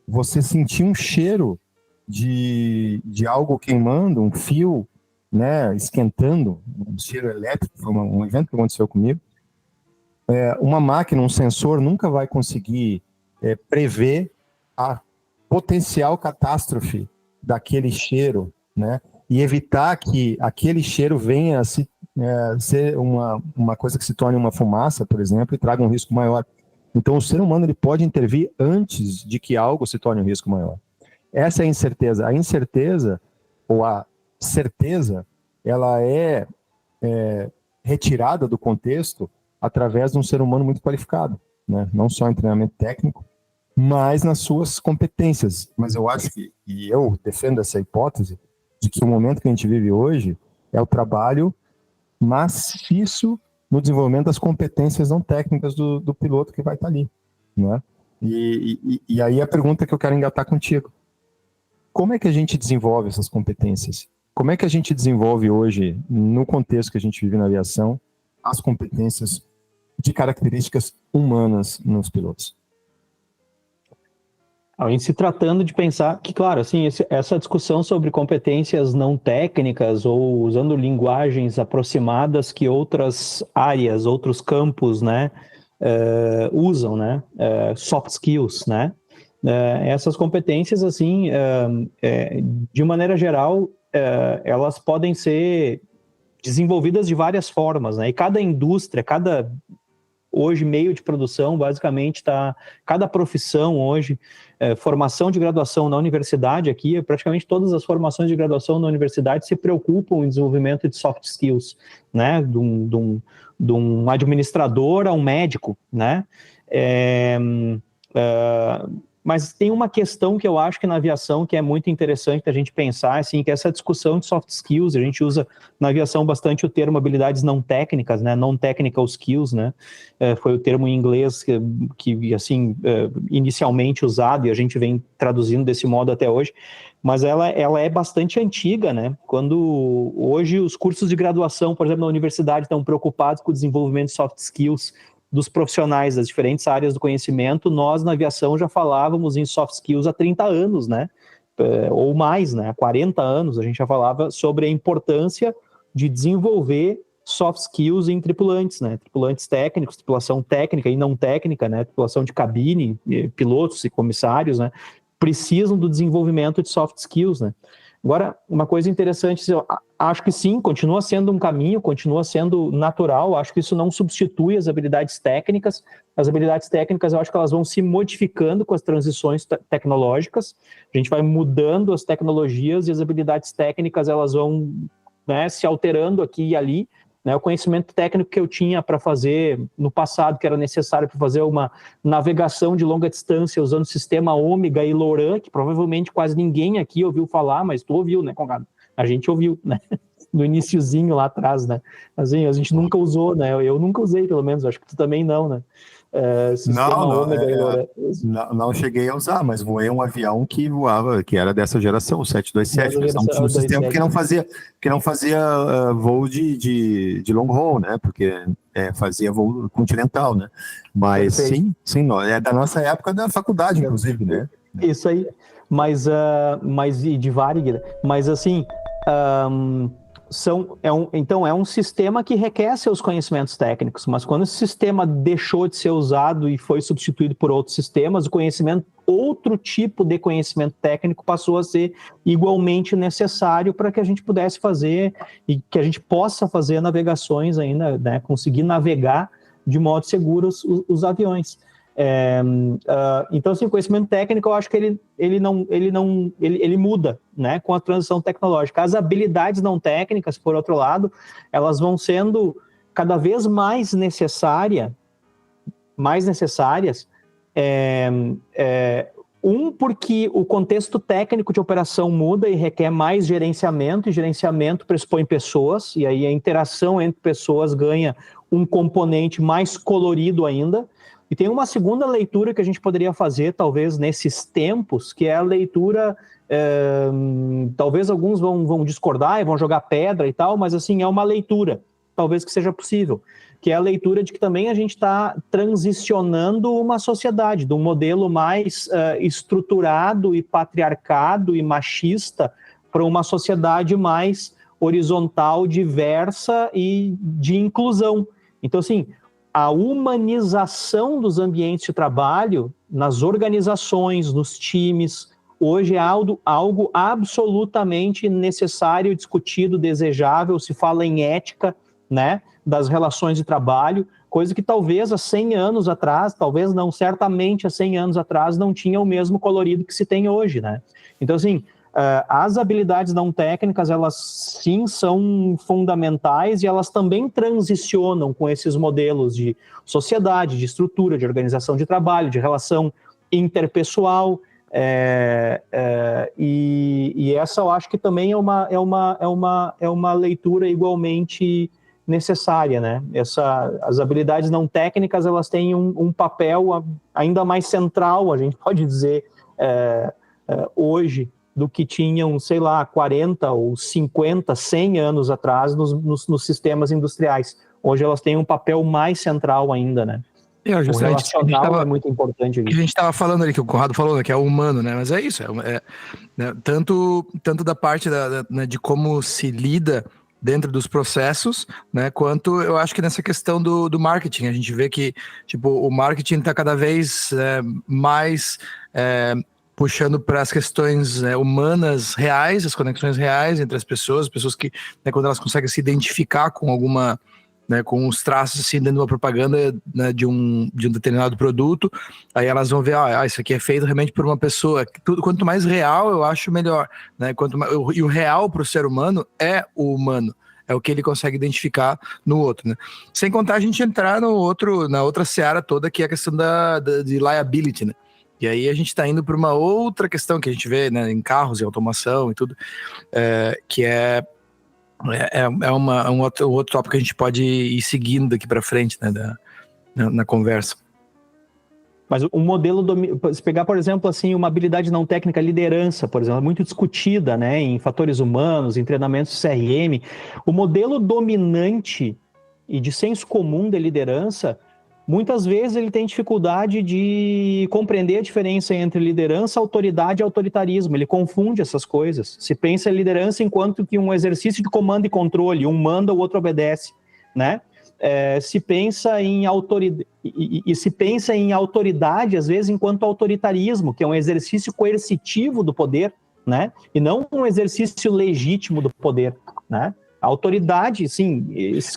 você sentir um cheiro de algo queimando, um fio, né, esquentando, um cheiro elétrico, foi um evento que aconteceu comigo. Uma máquina, um sensor, nunca vai conseguir prever a potencial catástrofe daquele cheiro, né, e evitar que aquele cheiro venha a ser uma coisa que se torne uma fumaça, por exemplo, e traga um risco maior. Então, o ser humano ele pode intervir antes de que algo se torne um risco maior. Essa é a incerteza. A incerteza, ou a certeza, ela é retirada do contexto através de um ser humano muito qualificado, né? Não só em treinamento técnico, mas nas suas competências. Mas eu acho que, e eu defendo essa hipótese, de que o momento que a gente vive hoje é o trabalho maciço no desenvolvimento das competências não técnicas do piloto que vai estar ali, né? E aí a pergunta que eu quero engatar contigo: como é que a gente desenvolve essas competências? Como é que a gente desenvolve hoje, no contexto que a gente vive na aviação, as competências de características humanas nos pilotos? Em se tratando de pensar que, claro, assim, essa discussão sobre competências não técnicas ou usando linguagens aproximadas que outras áreas, outros campos, né, usam, né, soft skills, né, essas competências, assim, de maneira geral, elas podem ser desenvolvidas de várias formas, né, e cada indústria, hoje, meio de produção, basicamente, cada profissão hoje, formação de graduação na universidade aqui, praticamente todas as formações de graduação na universidade se preocupam em desenvolvimento de soft skills, né, de um administrador a um médico, né, mas tem uma questão que eu acho que na aviação que é muito interessante a gente pensar, assim, que essa discussão de soft skills, a gente usa na aviação bastante o termo habilidades não técnicas, né, non-technical skills, né, foi o termo em inglês que assim, inicialmente usado e a gente vem traduzindo desse modo até hoje, mas ela é bastante antiga, né, quando hoje os cursos de graduação, por exemplo, na universidade estão preocupados com o desenvolvimento de soft skills dos profissionais das diferentes áreas do conhecimento, nós na aviação já falávamos em soft skills há 30 anos, né? Ou mais, né? Há 40 anos a gente já falava sobre a importância de desenvolver soft skills em tripulantes, né? Tripulantes técnicos, tripulação técnica e não técnica, né? Tripulação de cabine, pilotos e comissários, né? Precisam do desenvolvimento de soft skills, né? Agora, uma coisa interessante, eu acho que sim, continua sendo um caminho, continua sendo natural, acho que isso não substitui as habilidades técnicas. As habilidades técnicas, eu acho que elas vão se modificando com as transições tecnológicas, a gente vai mudando as tecnologias e as habilidades técnicas, elas vão, né, se alterando aqui e ali, né? O conhecimento técnico que eu tinha para fazer no passado, que era necessário para fazer uma navegação de longa distância usando o sistema Ômega e LORAN, que provavelmente quase ninguém aqui ouviu falar, mas tu ouviu, né, Conrado? A gente ouviu, né? No iniciozinho lá atrás, né? Assim, a gente nunca usou, né? Eu nunca usei, pelo menos, acho que tu também não, né? Sistema Ômega e LORAN. Não cheguei a usar, mas voei um avião que voava, que era dessa geração, o 727, mas não tinha um sistema que não fazia voo de long haul, né? Porque fazia voo continental, né? Mas sim, é da nossa época da faculdade, inclusive, né? Isso aí, mas de Varig, mas assim, então é um sistema que requer seus conhecimentos técnicos, mas quando esse sistema deixou de ser usado e foi substituído por outros sistemas, outro tipo de conhecimento técnico passou a ser igualmente necessário para que a gente pudesse fazer e que a gente possa fazer navegações ainda, né, conseguir navegar de modo seguro os aviões. Então, assim, o conhecimento técnico, eu acho que ele muda, né, com a transição tecnológica. As habilidades não técnicas, por outro lado, elas vão sendo cada vez mais necessárias, porque o contexto técnico de operação muda e requer mais gerenciamento, e gerenciamento pressupõe pessoas, e aí a interação entre pessoas ganha um componente mais colorido ainda. E tem uma segunda leitura que a gente poderia fazer, talvez, nesses tempos, que é a leitura, talvez alguns vão discordar e vão jogar pedra e tal, mas assim, é uma leitura, talvez que seja possível, que é a leitura de que também a gente está transicionando uma sociedade, de um modelo mais estruturado e patriarcado e machista para uma sociedade mais horizontal, diversa e de inclusão. Então, assim, a humanização dos ambientes de trabalho nas organizações, nos times, hoje é algo absolutamente necessário, discutido, desejável, se fala em ética, né, das relações de trabalho, coisa que talvez há 100 anos atrás, talvez não, certamente há 100 anos atrás, não tinha o mesmo colorido que se tem hoje, né? Então, assim, as habilidades não técnicas, elas sim são fundamentais e elas também transicionam com esses modelos de sociedade, de estrutura, de organização de trabalho, de relação interpessoal, e essa eu acho que também é uma leitura igualmente necessária, né? As habilidades não técnicas, elas têm um papel ainda mais central, a gente pode dizer, hoje, do que tinham, sei lá, 40 ou 50, 100 anos atrás nos sistemas industriais. Hoje elas têm um papel mais central ainda, né? O relacional é muito importante aqui. A gente estava falando ali, que o Conrado falou, né, que é o humano, né? Mas é isso, né, tanto da parte né, de como se lida dentro dos processos, né, quanto eu acho que nessa questão do marketing, a gente vê que tipo, o marketing está cada vez mais puxando para as questões humanas reais, as conexões reais entre as pessoas que, né, quando elas conseguem se identificar com alguma, né, com os traços assim dentro de uma propaganda, né, de um determinado produto, aí elas vão ver, isso aqui é feito realmente por uma pessoa. Quanto mais real, eu acho melhor, né? E o real para o ser humano é o humano, é o que ele consegue identificar no outro, né? Sem contar a gente entrar na outra seara toda, que é a questão de liability, né? E aí a gente está indo para uma outra questão que a gente vê, né, em carros e automação e tudo, que é um outro tópico que a gente pode ir seguindo daqui para frente, né, na conversa. Mas o modelo, se pegar, por exemplo, assim, uma habilidade não técnica, liderança, por exemplo, é muito discutida, né, em fatores humanos, em treinamentos CRM. O modelo dominante e de senso comum de liderança, muitas vezes ele tem dificuldade de compreender a diferença entre liderança, autoridade e autoritarismo. Ele confunde essas coisas. Se pensa em liderança enquanto que um exercício de comando e controle, um manda, o outro obedece. né? Se pensa em autoridade, e se pensa em autoridade, às vezes, enquanto autoritarismo, que é um exercício coercitivo do poder, né? E não um exercício legítimo do poder, né? A autoridade, sim.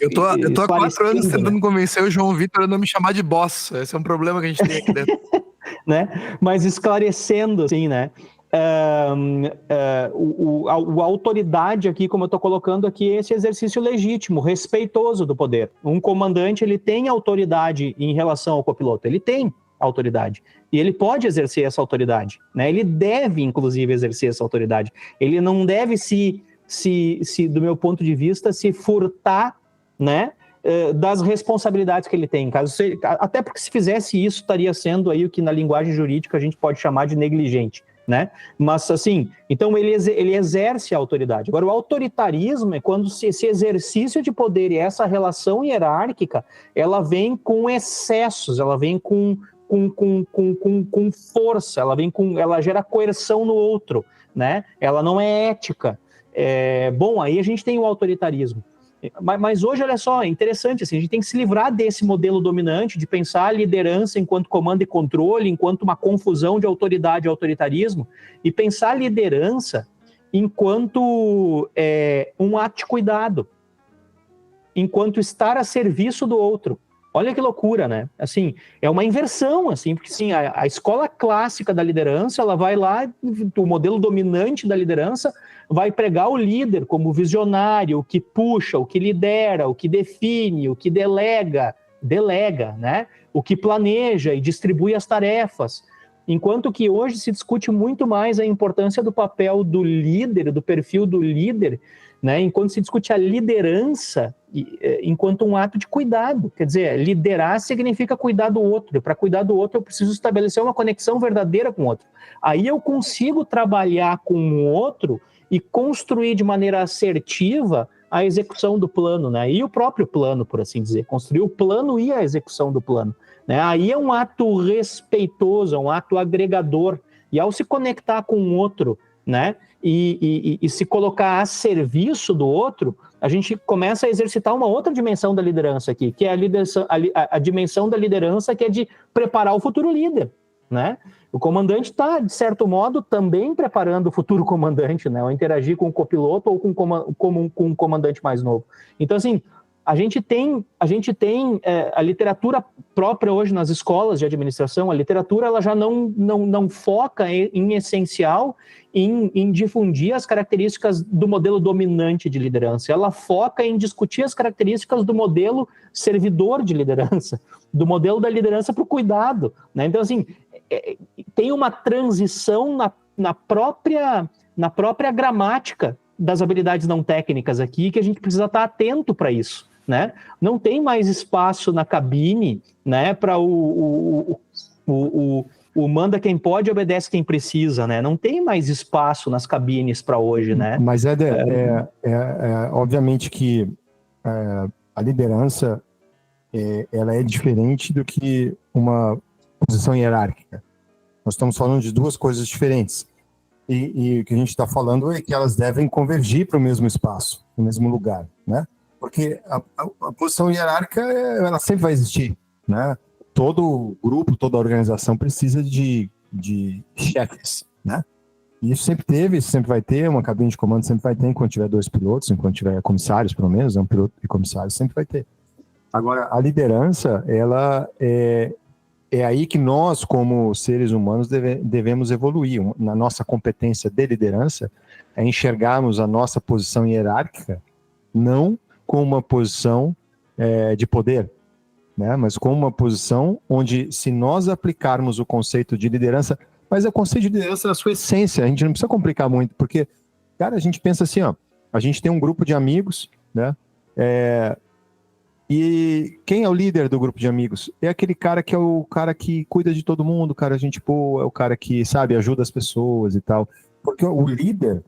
Eu tô há 4 anos tentando convencer o João Vitor a não me chamar de boss. Esse é um problema que a gente tem aqui dentro. Né? Mas esclarecendo, assim, né? A autoridade aqui, como eu estou colocando aqui, é esse exercício legítimo, respeitoso do poder. Um comandante, ele tem autoridade em relação ao copiloto, ele tem autoridade, e ele pode exercer essa autoridade, né? Ele deve, inclusive, exercer essa autoridade. Ele não deve do meu ponto de vista, se furtar, né, das responsabilidades que ele tem. Até porque se fizesse isso, estaria sendo aí o que na linguagem jurídica a gente pode chamar de negligente, né? Mas assim, então ele exerce a autoridade. Agora, o autoritarismo é quando esse exercício de poder e essa relação hierárquica, ela vem com excessos, ela vem com força, ela gera coerção no outro, né? Ela não é ética. Bom, aí a gente tem o autoritarismo. Mas hoje, olha só, é interessante, assim, a gente tem que se livrar desse modelo dominante de pensar a liderança enquanto comando e controle, enquanto uma confusão de autoridade e autoritarismo, e pensar a liderança enquanto um ato de cuidado, enquanto estar a serviço do outro. Olha que loucura, né? Assim, é uma inversão, assim, porque sim, a escola clássica da liderança, ela vai lá, o modelo dominante da liderança vai pregar o líder como visionário, o que puxa, o que lidera, o que define, o que delega, né? O que planeja e distribui as tarefas. Enquanto que hoje se discute muito mais a importância do papel do líder, do perfil do líder, né? Enquanto se discute a liderança enquanto um ato de cuidado. Quer dizer, liderar significa cuidar do outro. Para cuidar do outro, eu preciso estabelecer uma conexão verdadeira com o outro. Aí eu consigo trabalhar com o outro e construir de maneira assertiva a execução do plano, né? E o próprio plano, por assim dizer. Construir o plano e a execução do plano, né? Aí é um ato respeitoso, é um ato agregador. E ao se conectar com o outro, né? E se colocar a serviço do outro, a gente começa a exercitar uma outra dimensão da liderança aqui, que é a dimensão da liderança que é de preparar o futuro líder, né? O comandante está, de certo modo, também preparando o futuro comandante, né? Ao interagir com o copiloto ou com um comandante mais novo. Então, assim, a gente tem a literatura própria hoje nas escolas de administração, a literatura ela já não foca em essencial em difundir as características do modelo dominante de liderança, ela foca em discutir as características do modelo servidor de liderança, do modelo da liderança para o cuidado, né? Então, assim, tem uma transição na própria gramática das habilidades não técnicas aqui que a gente precisa estar atento para isso, né? Não tem mais espaço na cabine, né, para o manda quem pode, obedece quem precisa, né? Não tem mais espaço nas cabines para hoje, né? Mas, Éder, obviamente que a liderança ela é diferente do que uma posição hierárquica. Nós estamos falando de duas coisas diferentes. E o que a gente está falando é que elas devem convergir para o mesmo espaço, no mesmo lugar, né? Porque a posição hierárquica, ela sempre vai existir, né? Todo grupo, toda organização precisa de chefes, né? E isso sempre teve, isso sempre vai ter, uma cabine de comando sempre vai ter, enquanto tiver 2 pilotos, enquanto tiver comissários, pelo menos, um piloto e comissário, sempre vai ter. Agora, a liderança, ela é aí que nós, como seres humanos, devemos evoluir. Na nossa competência de liderança, é enxergarmos a nossa posição hierárquica não como uma posição de poder, né? Mas como uma posição onde, se nós aplicarmos o conceito de liderança, mas é o conceito de liderança na sua essência, a gente não precisa complicar muito, porque, cara, a gente pensa assim, ó, a gente tem um grupo de amigos, né? E quem é o líder do grupo de amigos? É aquele cara que é o cara que cuida de todo mundo, o cara gente boa, é o cara que, sabe, ajuda as pessoas e tal. Porque o líder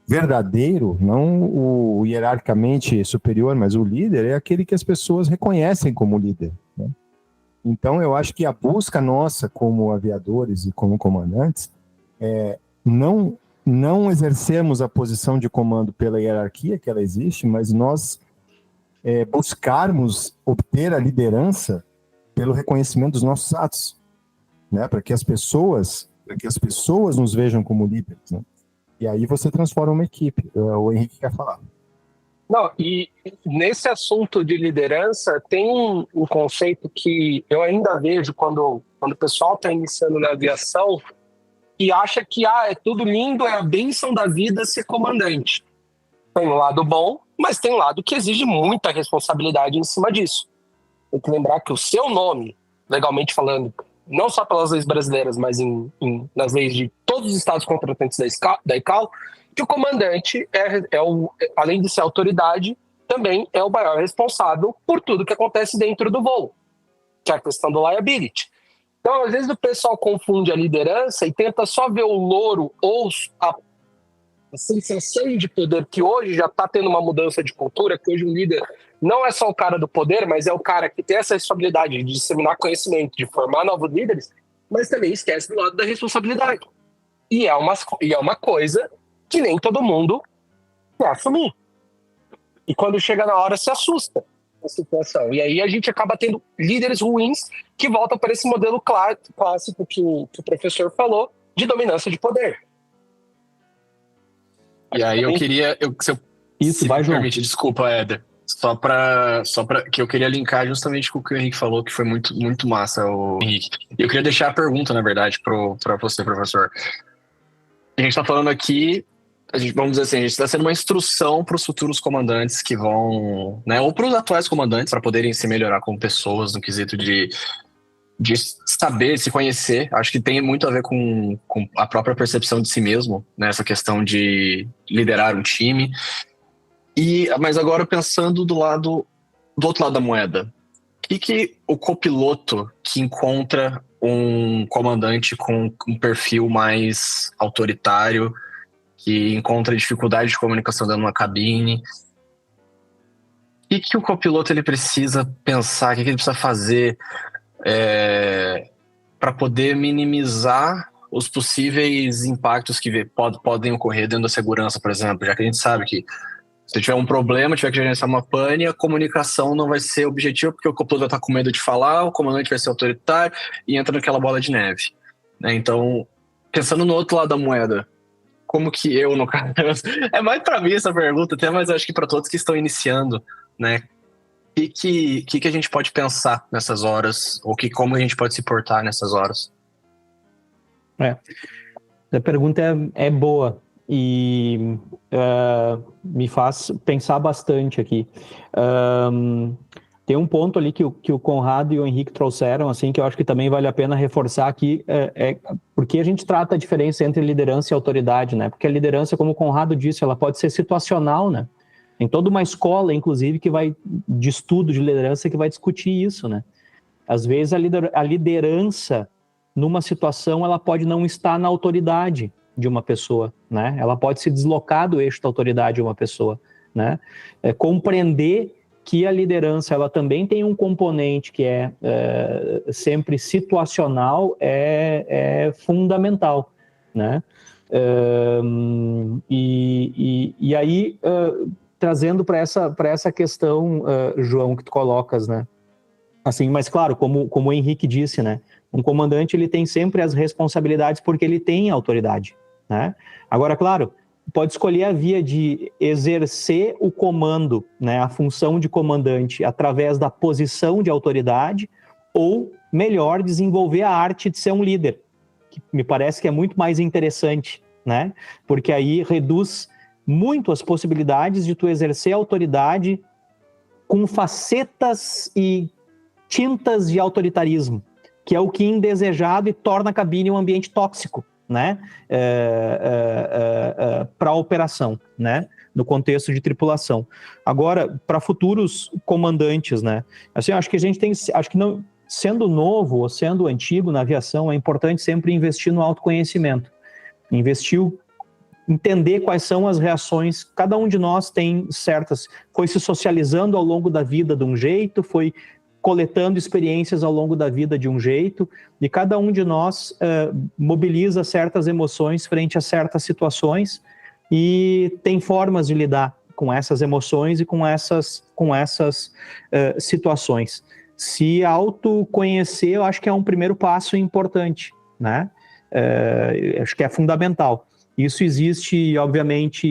verdadeiro, não o hierarquicamente superior, mas o líder é aquele que as pessoas reconhecem como líder, né? Então, eu acho que a busca nossa como aviadores e como comandantes é não exercermos a posição de comando pela hierarquia que ela existe, mas nós buscarmos obter a liderança pelo reconhecimento dos nossos atos, né? Para que as pessoas nos vejam como líderes, né? E aí você transforma uma equipe. O Henrique quer falar. Não, e nesse assunto de liderança, tem um conceito que eu ainda vejo quando o pessoal está iniciando na aviação e acha que é tudo lindo, é a bênção da vida ser comandante. Tem um lado bom, mas tem um lado que exige muita responsabilidade em cima disso. Tem que lembrar que o seu nome, legalmente falando, não só pelas leis brasileiras, mas nas leis de todos os estados contratantes da ICAO, que o comandante, além de ser autoridade, também é o maior responsável por tudo que acontece dentro do voo, que é a questão do liability. Então, às vezes, o pessoal confunde a liderança e tenta só ver o louro ou a sensação de poder, que hoje já está tendo uma mudança de cultura, que hoje um líder não é só o cara do poder, mas é o cara que tem essa responsabilidade de disseminar conhecimento, de formar novos líderes, mas também esquece do lado da responsabilidade. E é uma coisa que nem todo mundo quer assumir. E quando chega na hora, se assusta a situação. E aí a gente acaba tendo líderes ruins que voltam para esse modelo clássico que o professor falou, de dominância de poder. E aí eu queria... Isso, vai, João. Permite, desculpa, Éder. Só pra que eu queria linkar justamente com o que o Henrique falou, que foi muito, muito massa, o Henrique. E eu queria deixar a pergunta, na verdade, para você, professor. A gente está falando aqui, vamos dizer assim, a gente está sendo uma instrução para os futuros comandantes que vão, né, ou para os atuais comandantes, para poderem se melhorar como pessoas no quesito de saber, se conhecer. Acho que tem muito a ver com a própria percepção de si mesmo, né, essa questão de liderar um time. Mas agora pensando do outro lado da moeda, o que o copiloto que encontra um comandante com um perfil mais autoritário, que encontra dificuldade de comunicação dentro de uma cabine, o que o copiloto ele precisa pensar, o que ele precisa fazer para poder minimizar os possíveis impactos que podem ocorrer dentro da segurança, por exemplo, já que a gente sabe que se tiver um problema, tiver que gerenciar uma pane, a comunicação não vai ser objetiva, porque o copiloto vai estar com medo de falar, o comandante vai ser autoritário e entra naquela bola de neve, né? Então, pensando no outro lado da moeda, como que eu, no caso, é mais para mim essa pergunta, até mais acho que para todos que estão iniciando, né? O que a gente pode pensar nessas horas, ou como a gente pode se portar nessas horas? A pergunta é boa. E me faz pensar bastante aqui. Tem um ponto ali que o Conrado e o Henrique trouxeram, assim, que eu acho que também vale a pena reforçar aqui, porque a gente trata a diferença entre liderança e autoridade, né? Porque a liderança, como o Conrado disse, ela pode ser situacional, né? Tem toda uma escola, inclusive, de estudo de liderança que vai discutir isso, né? Às vezes a liderança, numa situação, ela pode não estar na autoridade de uma pessoa, né? Ela pode se deslocar do eixo da autoridade de uma pessoa, né? Compreender que a liderança, ela também tem um componente que é sempre situacional, é fundamental, né? E aí, trazendo para essa questão, João, que tu colocas, né? Assim, mas claro, como o Henrique disse, né? Um comandante, ele tem sempre as responsabilidades porque ele tem autoridade, né? Agora, claro, pode escolher a via de exercer o comando, né, a função de comandante através da posição de autoridade, ou, melhor, desenvolver a arte de ser um líder, que me parece que é muito mais interessante, né? Porque aí reduz muito as possibilidades de tu exercer a autoridade com facetas e tintas de autoritarismo, que é o que é indesejado e torna a cabine um ambiente tóxico, né, para a operação, né, no contexto de tripulação. Agora, para futuros comandantes, né, assim, acho que não, sendo novo ou sendo antigo na aviação, é importante sempre investir no autoconhecimento, entender quais são as reações. Cada um de nós tem foi se socializando ao longo da vida de um jeito, foi coletando experiências ao longo da vida de um jeito, e cada um de nós mobiliza certas emoções frente a certas situações e tem formas de lidar com essas emoções e com essas situações. Se autoconhecer, eu acho que é um primeiro passo importante, né? Acho que é fundamental. Isso existe, obviamente,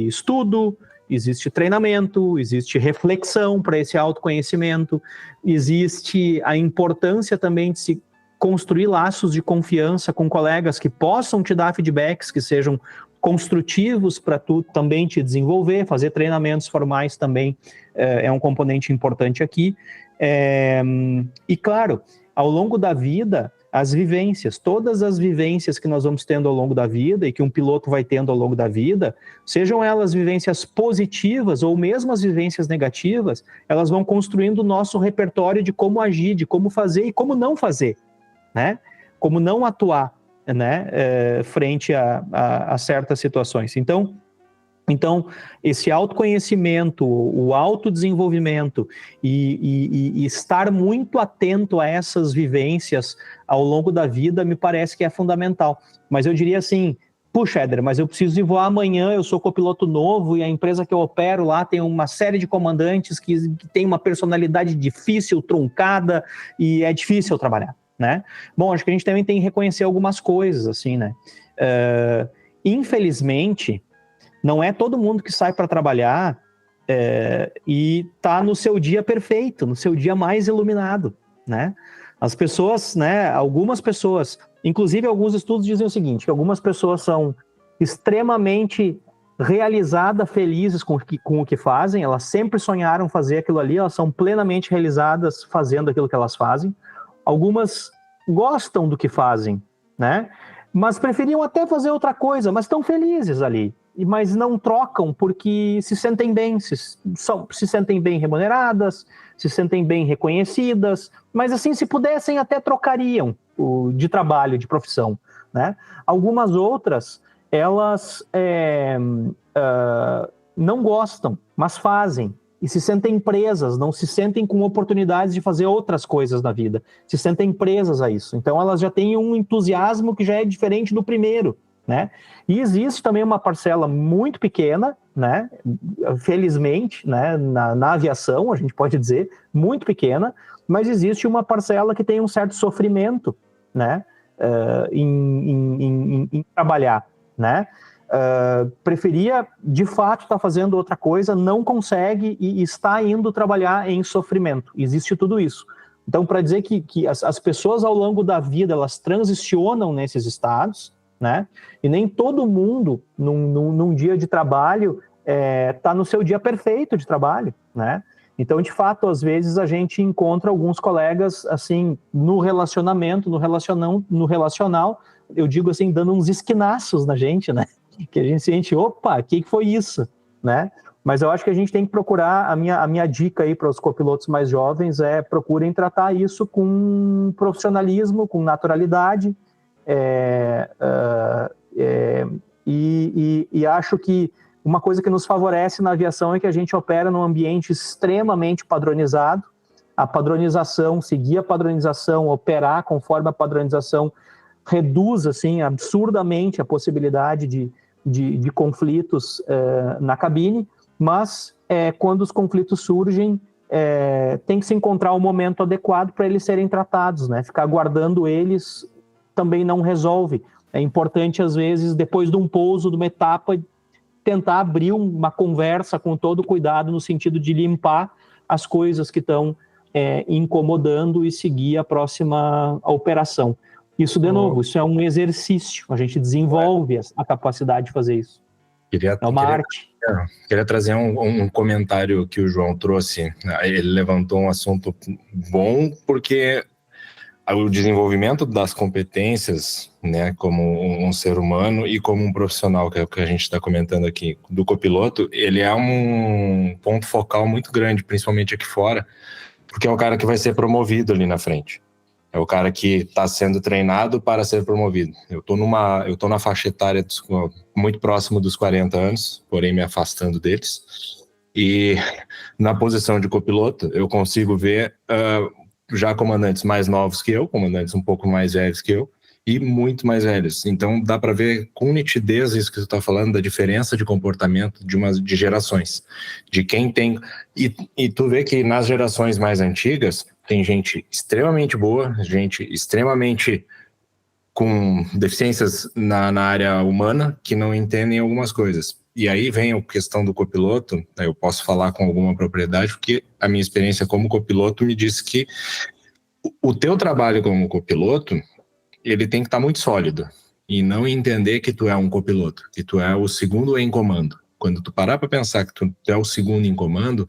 estudo, existe treinamento, existe reflexão para esse autoconhecimento, existe a importância também de se construir laços de confiança com colegas que possam te dar feedbacks que sejam construtivos para tu também te desenvolver, fazer treinamentos formais também é um componente importante aqui. E claro, ao longo da vida, as vivências, todas as vivências que nós vamos tendo ao longo da vida e que um piloto vai tendo ao longo da vida, sejam elas vivências positivas ou mesmo as vivências negativas, elas vão construindo o nosso repertório de como agir, de como fazer e como não fazer, né? Como não atuar, né? Frente a certas situações. Então, esse autoconhecimento, o autodesenvolvimento e estar muito atento a essas vivências ao longo da vida me parece que é fundamental. Mas eu diria assim, puxa, Éder, mas eu preciso ir voar amanhã, eu sou copiloto novo e a empresa que eu opero lá tem uma série de comandantes que tem uma personalidade difícil, truncada e é difícil trabalhar, né? Bom, acho que a gente também tem que reconhecer algumas coisas, assim, né? Infelizmente, não é todo mundo que sai para trabalhar e está no seu dia perfeito, no seu dia mais iluminado, né? As pessoas, né? Algumas pessoas, inclusive alguns estudos dizem o seguinte, que algumas pessoas são extremamente realizadas, felizes com o que fazem, elas sempre sonharam fazer aquilo ali, elas são plenamente realizadas fazendo aquilo que elas fazem. Algumas gostam do que fazem, né? Mas preferiam até fazer outra coisa, mas estão felizes ali. Mas não trocam porque se sentem bem, se sentem bem remuneradas, se sentem bem reconhecidas, mas assim, se pudessem até trocariam de trabalho, de profissão, né? Algumas outras, elas não gostam, mas fazem, e se sentem presas, não se sentem com oportunidades de fazer outras coisas na vida, se sentem presas a isso. Então elas já têm um entusiasmo que já é diferente do primeiro, né? E existe também uma parcela muito pequena, né? Felizmente, né? Na aviação, a gente pode dizer, muito pequena, mas existe uma parcela que tem um certo sofrimento, né? Em trabalhar, né? Preferia, de fato, estar fazendo outra coisa, não consegue e está indo trabalhar em sofrimento. Existe tudo isso. Então, para dizer que as pessoas ao longo da vida, elas transicionam nesses estados, né? E nem todo mundo, num dia de trabalho, está no seu dia perfeito de trabalho, né? Então, de fato, às vezes a gente encontra alguns colegas, assim, no relacionamento, no relacional, eu digo assim, dando uns esquinaços na gente, né? Que a gente sente, opa, o que foi isso, né? Mas eu acho que a gente tem que procurar, a minha dica aí para os copilotos mais jovens procurem tratar isso com profissionalismo, com naturalidade, e acho que uma coisa que nos favorece na aviação é que a gente opera num ambiente extremamente padronizado. A padronização, seguir a padronização, operar conforme a padronização reduz assim, absurdamente a possibilidade de conflitos na cabine, mas quando os conflitos surgem, tem que se encontrar o momento adequado para eles serem tratados, né? Ficar guardando eles também não resolve. É importante, às vezes, depois de um pouso, de uma etapa, tentar abrir uma conversa com todo cuidado no sentido de limpar as coisas que estão incomodando e seguir a próxima operação. Isso, de novo, isso é um exercício. A gente desenvolve a capacidade de fazer isso. É uma arte. Queria trazer um comentário que o João trouxe. Ele levantou um assunto bom, porque o desenvolvimento das competências, né, como um ser humano e como um profissional, que é o que a gente está comentando aqui, do copiloto, ele é um ponto focal muito grande, principalmente aqui fora, porque é o cara que vai ser promovido ali na frente. É o cara que está sendo treinado para ser promovido. Eu tô na faixa etária muito próximo dos 40 anos, porém me afastando deles. E na posição de copiloto, eu consigo ver já comandantes mais novos que eu, comandantes um pouco mais velhos que eu, e muito mais velhos. Então dá para ver com nitidez isso que tu está falando, da diferença de comportamento de gerações, de quem tem... E tu vê que nas gerações mais antigas tem gente extremamente boa, gente extremamente com deficiências na área humana que não entendem algumas coisas. E aí vem a questão do copiloto, eu posso falar com alguma propriedade, porque a minha experiência como copiloto me disse que o teu trabalho como copiloto, ele tem que estar muito sólido, e não entender que tu é um copiloto, que tu é o segundo em comando. Quando tu parar para pensar que tu é o segundo em comando,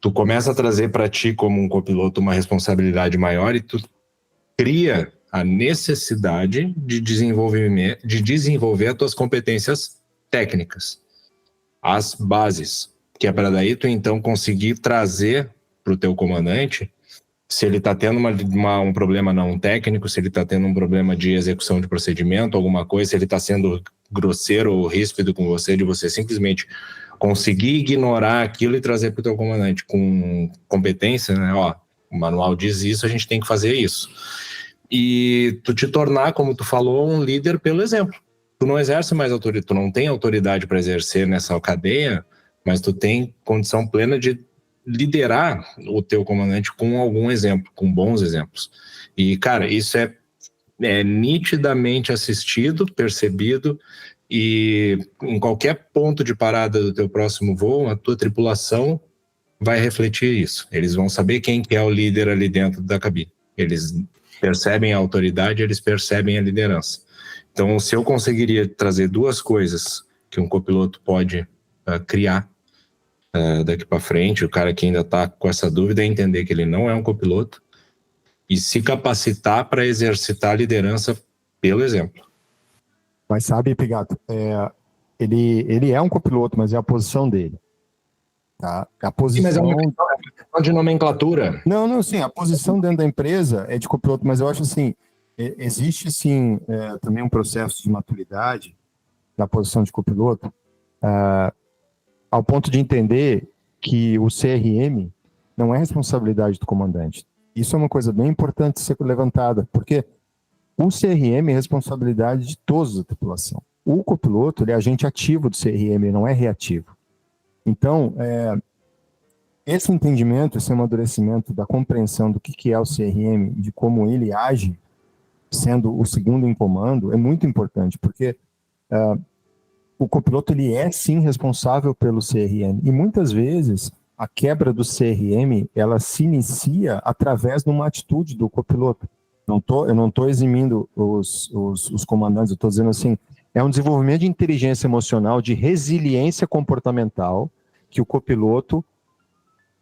tu começa a trazer para ti como um copiloto uma responsabilidade maior e tu cria a necessidade de desenvolver as tuas competências técnicas, as bases, que é para daí tu então conseguir trazer para o teu comandante, se ele está tendo um problema não técnico, se ele está tendo um problema de execução de procedimento, alguma coisa, se ele está sendo grosseiro ou ríspido com você, de você simplesmente conseguir ignorar aquilo e trazer para o teu comandante com competência, né? Ó, o manual diz isso, a gente tem que fazer isso. E tu te tornar, como tu falou, um líder pelo exemplo. Tu não exerce mais autoridade, tu não tem autoridade para exercer nessa cadeia, mas tu tem condição plena de liderar o teu comandante com algum exemplo, com bons exemplos. E, cara, isso é nitidamente assistido, percebido, e em qualquer ponto de parada do teu próximo voo, a tua tripulação vai refletir isso. Eles vão saber quem que é o líder ali dentro da cabine. Eles percebem a autoridade, eles percebem a liderança. Então, se eu conseguiria trazer duas coisas que um copiloto pode criar daqui para frente, o cara que ainda está com essa dúvida é entender que ele não é um copiloto e se capacitar para exercitar a liderança pelo exemplo. Mas sabe, Pigato, ele é um copiloto, mas é a posição dele. Tá? A posição... Sim, mas é uma questão de nomenclatura. Não, sim, a posição dentro da empresa é de copiloto, mas eu acho assim, existe sim também um processo de maturidade na posição de copiloto, ao ponto de entender que o CRM não é responsabilidade do comandante. Isso é uma coisa bem importante de ser levantada, porque o CRM é responsabilidade de todos da tripulação. O copiloto ele é agente ativo do CRM, não é reativo. Então, esse entendimento, esse amadurecimento da compreensão do que é o CRM, de como ele age, sendo o segundo em comando, é muito importante, porque o copiloto ele é sim responsável pelo CRM, e muitas vezes a quebra do CRM ela se inicia através de uma atitude do copiloto. Eu não estou eximindo os comandantes, eu estou dizendo assim, é um desenvolvimento de inteligência emocional, de resiliência comportamental, que o copiloto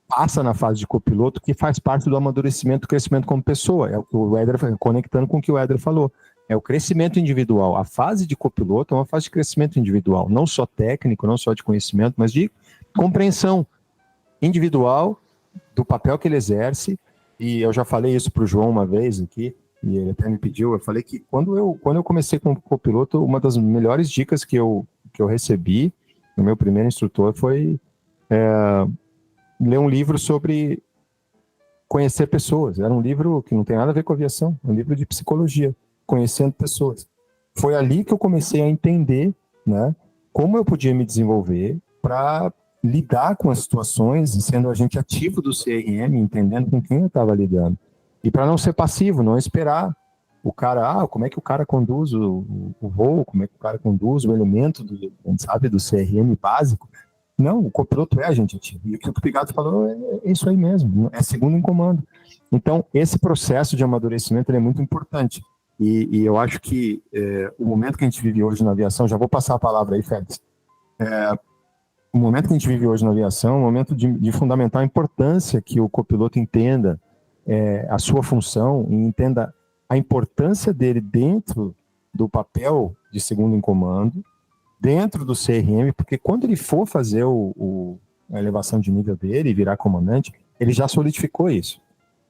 passa na fase de copiloto, que faz parte do amadurecimento do crescimento como pessoa. É o que o Éder, conectando com o que o Éder falou. É o crescimento individual. A fase de copiloto é uma fase de crescimento individual, não só técnico, não só de conhecimento, mas de compreensão individual do papel que ele exerce. E eu já falei isso para o João uma vez aqui, e ele até me pediu, eu falei que quando eu comecei como copiloto, uma das melhores dicas que eu recebi no meu primeiro instrutor foi ler um livro sobre conhecer pessoas. Era um livro que não tem nada a ver com aviação, um livro de psicologia, conhecendo pessoas. Foi ali que eu comecei a entender, né, como eu podia me desenvolver para lidar com as situações, sendo agente ativo do CRM, entendendo com quem eu estava lidando. E para não ser passivo, não esperar o cara, como é que o cara conduz o voo, como é que o cara conduz o elemento do CRM básico. Não, o copiloto é agente ativo. E o que o Pigato falou é isso aí mesmo, é segundo em comando. Então, esse processo de amadurecimento é muito importante. E eu acho que o momento que a gente vive hoje na aviação, já vou passar a palavra aí, Félix, o momento que a gente vive hoje na aviação é um momento de fundamental importância que o copiloto entenda a sua função e entenda a importância dele dentro do papel de segundo em comando, dentro do CRM, porque quando ele for fazer a elevação de nível dele e virar comandante, ele já solidificou isso.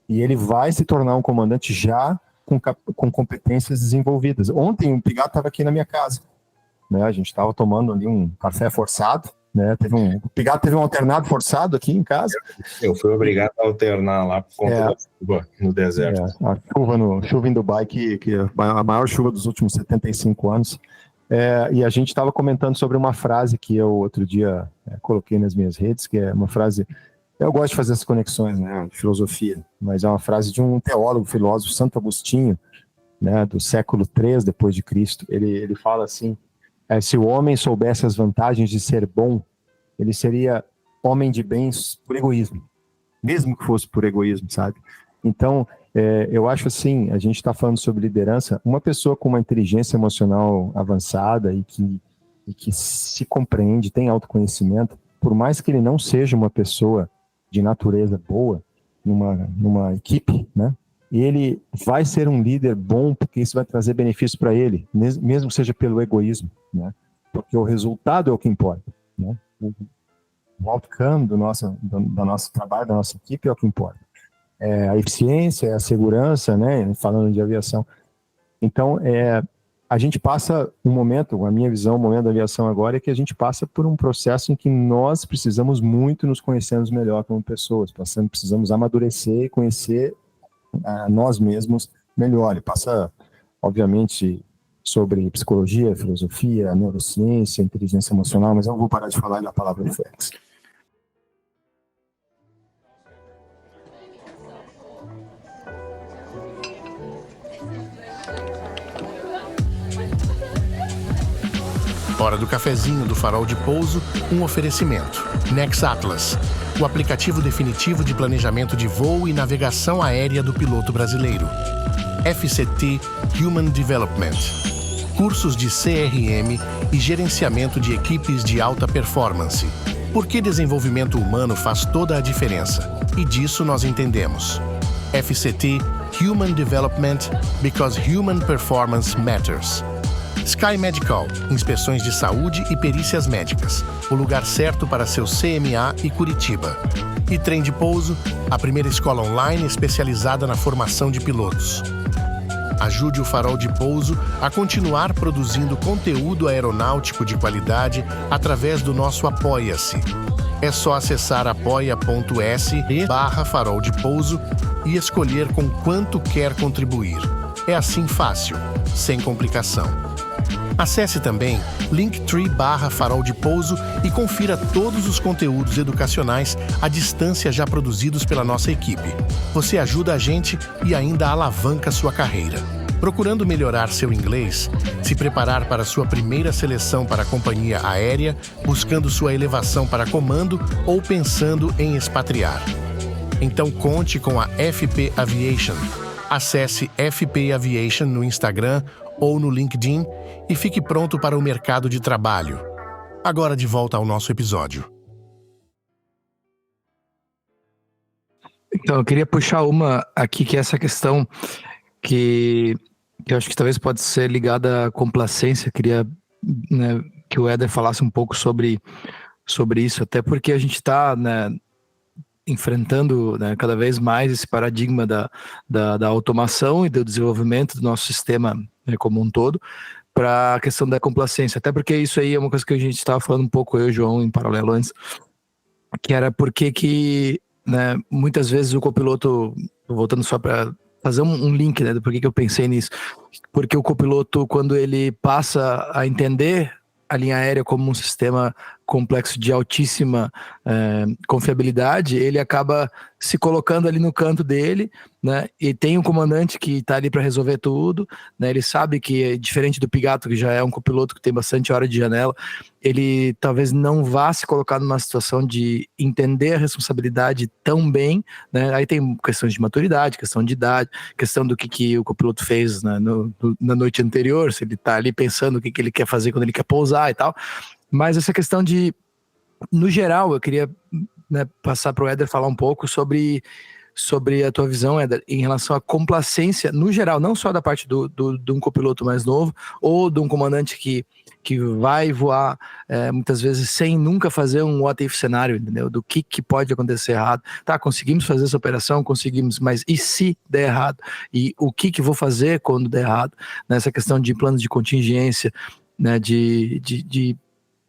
E ele vai se tornar um comandante já com competências desenvolvidas. Ontem o Pigato estava aqui na minha casa, né? A gente estava tomando ali um café forçado, né? O Pigato teve um alternado forçado aqui em casa. Eu fui obrigado a alternar lá por conta da chuva no deserto. A chuva em Dubai, que é a maior chuva dos últimos 75 anos. E a gente estava comentando sobre uma frase que eu outro dia coloquei nas minhas redes, que é uma frase... Eu gosto de fazer essas conexões, né, de filosofia, mas é uma frase de um teólogo, filósofo, Santo Agostinho, né, do século III depois de Cristo. Ele fala assim: se o homem soubesse as vantagens de ser bom, ele seria homem de bens por egoísmo, mesmo que fosse por egoísmo, sabe? Então, eu acho assim, a gente está falando sobre liderança, uma pessoa com uma inteligência emocional avançada e que se compreende, tem autoconhecimento, por mais que ele não seja uma pessoa de natureza boa, numa equipe, né? Ele vai ser um líder bom porque isso vai trazer benefícios para ele, mesmo que seja pelo egoísmo, né? Porque o resultado é o que importa, né? O outcome do nosso trabalho, da nossa equipe é o que importa. A eficiência, a segurança, né? Falando de aviação. Então, a gente passa um momento, a minha visão, o momento da aviação agora é que a gente passa por um processo em que nós precisamos muito nos conhecermos melhor como pessoas, precisamos amadurecer e conhecer nós mesmos melhor. E passa, obviamente, sobre psicologia, filosofia, neurociência, inteligência emocional, mas eu não vou parar de falar da palavra do Félix. Hora do cafezinho do Farol de Pouso, um oferecimento. Nex Atlas, o aplicativo definitivo de planejamento de voo e navegação aérea do piloto brasileiro. FCT Human Development, cursos de CRM e gerenciamento de equipes de alta performance. Porque desenvolvimento humano faz toda a diferença, e disso nós entendemos. FCT Human Development, because human performance matters. Sky Medical, inspeções de saúde e perícias médicas, o lugar certo para seu CMA e Curitiba. E Trem de Pouso, a primeira escola online especializada na formação de pilotos. Ajude o Farol de Pouso a continuar produzindo conteúdo aeronáutico de qualidade através do nosso Apoia-se. É só acessar apoia.se/Farol de Pouso e escolher com quanto quer contribuir. É assim fácil, sem complicação. Acesse também linktree/Farol de Pouso e confira todos os conteúdos educacionais à distância já produzidos pela nossa equipe. Você ajuda a gente e ainda alavanca sua carreira. Procurando melhorar seu inglês, se preparar para sua primeira seleção para a companhia aérea, buscando sua elevação para comando ou pensando em expatriar. Então conte com a FP Aviation. Acesse FP Aviation no Instagram ou no LinkedIn e fique pronto para o mercado de trabalho. Agora de volta ao nosso episódio. Então, eu queria puxar uma aqui, que é essa questão que eu acho que talvez pode ser ligada à complacência. Eu queria, né, que o Éder falasse um pouco sobre isso, até porque a gente está, né, enfrentando, né, cada vez mais esse paradigma da automação e do desenvolvimento do nosso sistema, né, como um todo, para a questão da complacência. Até porque isso aí é uma coisa que a gente estava falando um pouco, eu e o João, em paralelo antes, que era porque que, né, muitas vezes o copiloto, voltando só para fazer um link, né, do porquê que eu pensei nisso, porque o copiloto, quando ele passa a entender a linha aérea como um sistema complexo de altíssima confiabilidade, ele acaba se colocando ali no canto dele, né? E tem um comandante que está ali para resolver tudo, né? Ele sabe que, diferente do Pigato, que já é um copiloto que tem bastante hora de janela, ele talvez não vá se colocar numa situação de entender a responsabilidade tão bem, né? Aí tem questões de maturidade, questão de idade, questão do que o copiloto fez na noite anterior, se ele está ali pensando o que ele quer fazer quando ele quer pousar e tal. Mas essa questão de, no geral, eu queria, né, passar para o Éder falar um pouco sobre a tua visão, Éder, em relação à complacência, no geral, não só da parte de um copiloto mais novo, ou de um comandante que vai voar muitas vezes sem nunca fazer um what if cenário, entendeu? Do que pode acontecer errado. Tá, conseguimos fazer essa operação, conseguimos, mas e se der errado? E o que vou fazer quando der errado? Nessa questão de planos de contingência, né, de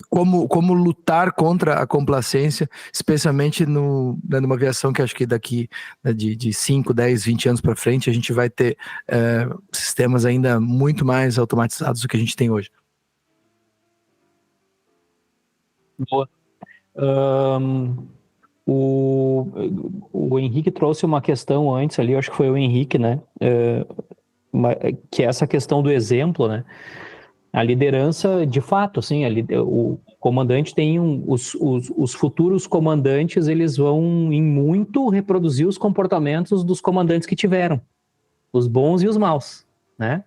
como lutar contra a complacência, especialmente numa aviação que acho que daqui, né, de 5, 10, 20 anos para frente, a gente vai ter sistemas ainda muito mais automatizados do que a gente tem hoje. Boa. O Henrique trouxe uma questão antes ali, eu acho que foi o Henrique, né? Que é essa questão do exemplo, né? A liderança, de fato, assim, o comandante tem os futuros comandantes, eles vão em muito reproduzir os comportamentos dos comandantes que tiveram, os bons e os maus, né?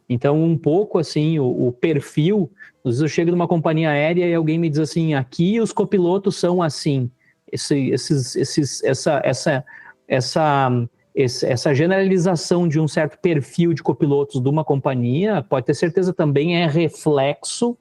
Então, um pouco assim, o perfil, às vezes eu chego numa companhia aérea e alguém me diz assim, aqui os copilotos são assim, essa generalização de um certo perfil de copilotos de uma companhia, pode ter certeza também é reflexo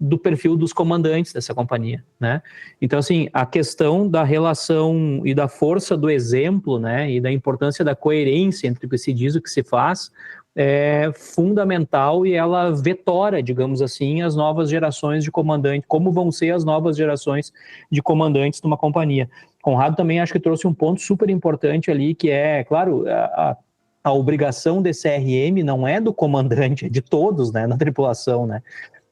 do perfil dos comandantes dessa companhia, né? Então, assim, a questão da relação e da força do exemplo, né, e da importância da coerência entre o que se diz e o que se faz é fundamental, e ela vetora, digamos assim, as novas gerações de comandantes, como vão ser as novas gerações de comandantes de uma companhia. Conrado também acho que trouxe um ponto super importante ali, que é, claro, a obrigação de CRM não é do comandante, é de todos, né, na tripulação, né?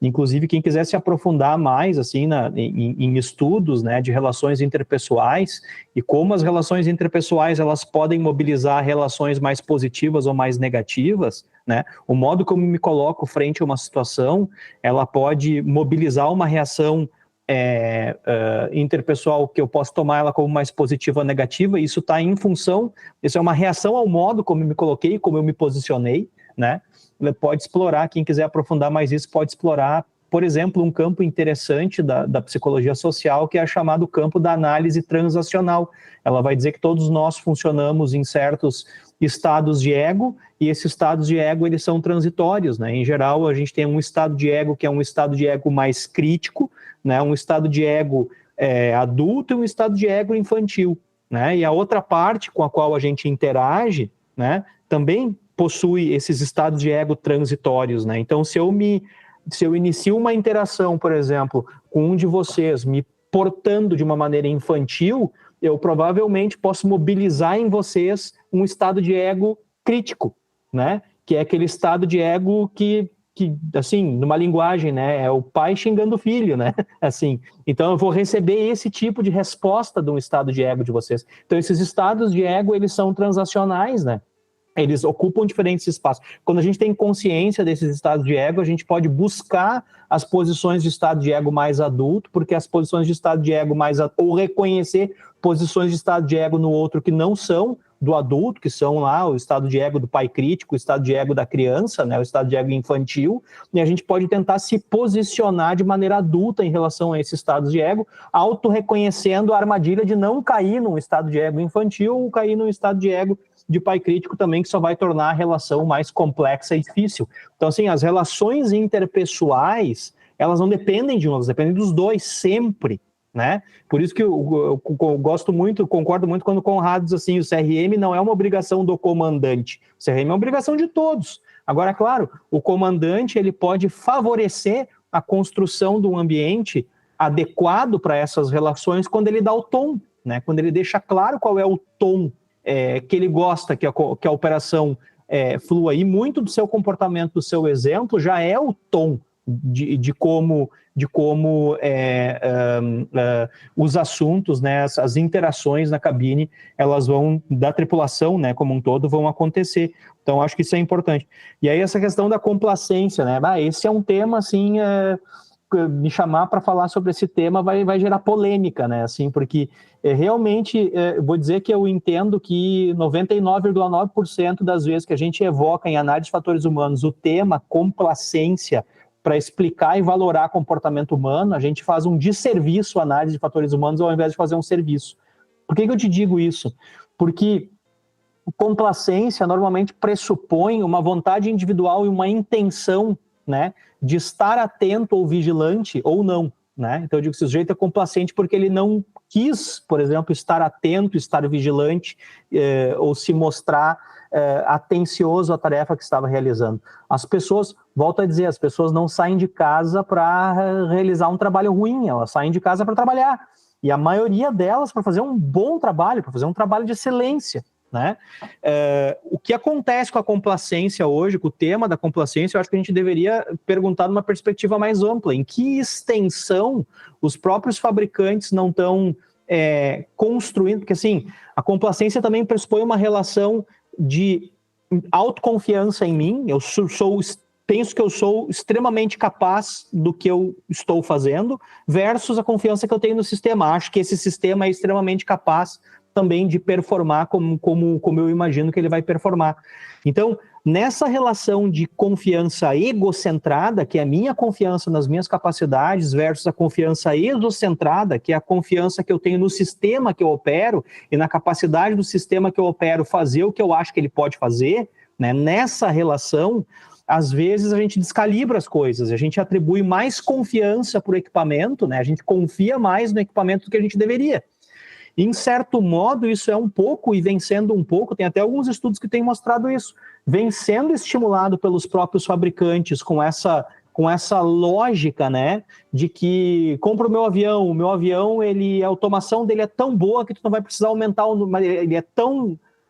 Inclusive, quem quiser se aprofundar mais assim, em estudos, né, de relações interpessoais e como as relações interpessoais elas podem mobilizar relações mais positivas ou mais negativas, né, o modo como me coloco frente a uma situação, ela pode mobilizar uma reação interpessoal que eu posso tomar ela como mais positiva ou negativa, e isso está em função, isso é uma reação ao modo como eu me coloquei, como eu me posicionei, né? Pode explorar, quem quiser aprofundar mais isso, pode explorar, por exemplo, um campo interessante da psicologia social, que é chamado campo da análise transacional. Ela vai dizer que todos nós funcionamos em certos estados de ego, e esses estados de ego, eles são transitórios, né? Em geral, a gente tem um estado de ego que é um estado de ego mais crítico, né? Um estado de ego adulto e um estado de ego infantil, né? E a outra parte com a qual a gente interage, né, também possui esses estados de ego transitórios, né? Então, se eu inicio uma interação, por exemplo, com um de vocês me portando de uma maneira infantil, eu provavelmente posso mobilizar em vocês um estado de ego crítico, né? Que é aquele estado de ego que assim, numa linguagem, né, é o pai xingando o filho, né? Assim, então eu vou receber esse tipo de resposta de um estado de ego de vocês. Então, esses estados de ego, eles são transacionais, né? Eles ocupam diferentes espaços. Quando a gente tem consciência desses estados de ego, a gente pode buscar as posições de estado de ego mais adulto, porque as posições de estado de ego ou reconhecer posições de estado de ego no outro que não são do adulto, que são lá o estado de ego do pai crítico, o estado de ego da criança, né, o estado de ego infantil, e a gente pode tentar se posicionar de maneira adulta em relação a esses estados de ego, auto-reconhecendo a armadilha de não cair num estado de ego infantil ou cair num estado de ego de pai crítico também, que só vai tornar a relação mais complexa e difícil. Então, assim, as relações interpessoais, elas não dependem de um, elas dependem dos dois, sempre, né? Por isso que eu gosto muito, concordo muito quando o Conrado diz assim, o CRM não é uma obrigação do comandante, o CRM é uma obrigação de todos. Agora, claro, o comandante, ele pode favorecer a construção de um ambiente adequado para essas relações quando ele dá o tom, né? Quando ele deixa claro qual é o tom que ele gosta que a operação flua, e muito do seu comportamento, do seu exemplo, já é o tom de como os assuntos, né, as interações na cabine, elas vão, da tripulação, né, como um todo, vão acontecer. Então, acho que isso é importante. E aí, essa questão da complacência, né, esse é um tema, assim, me chamar para falar sobre esse tema vai gerar polêmica, né, assim, porque realmente, vou dizer que eu entendo que 99,9% das vezes que a gente evoca em análise de fatores humanos o tema complacência para explicar e valorar comportamento humano, a gente faz um desserviço à análise de fatores humanos ao invés de fazer um serviço. Por que eu te digo isso? Porque complacência normalmente pressupõe uma vontade individual e uma intenção, né, de estar atento ou vigilante ou não, né? Então eu digo que esse sujeito é complacente porque ele não quis, por exemplo, estar atento, estar vigilante ou se mostrar atencioso à tarefa que estava realizando. As pessoas, volto a dizer, as pessoas não saem de casa para realizar um trabalho ruim, elas saem de casa para trabalhar. E a maioria delas para fazer um bom trabalho, para fazer um trabalho de excelência, né? O que acontece com a complacência hoje, com o tema da complacência, eu acho que a gente deveria perguntar numa perspectiva mais ampla. Em que extensão os próprios fabricantes não estão construindo? Porque, assim, a complacência também pressupõe uma relação de autoconfiança em mim. Eu penso que eu sou extremamente capaz do que eu estou fazendo, versus a confiança que eu tenho no sistema. Acho que esse sistema é extremamente capaz também de performar como eu imagino que ele vai performar. Então, nessa relação de confiança egocentrada, que é a minha confiança nas minhas capacidades, versus a confiança exocentrada, que é a confiança que eu tenho no sistema que eu opero e na capacidade do sistema que eu opero fazer o que eu acho que ele pode fazer, né? Nessa relação, às vezes a gente descalibra as coisas, a gente atribui mais confiança para o equipamento, né? A gente confia mais no equipamento do que a gente deveria. Em certo modo, isso é um pouco, e vem sendo um pouco, tem até alguns estudos que têm mostrado isso, vem sendo estimulado pelos próprios fabricantes com essa lógica, né, de que compra o meu avião, a automação dele é tão boa que tu não vai precisar aumentar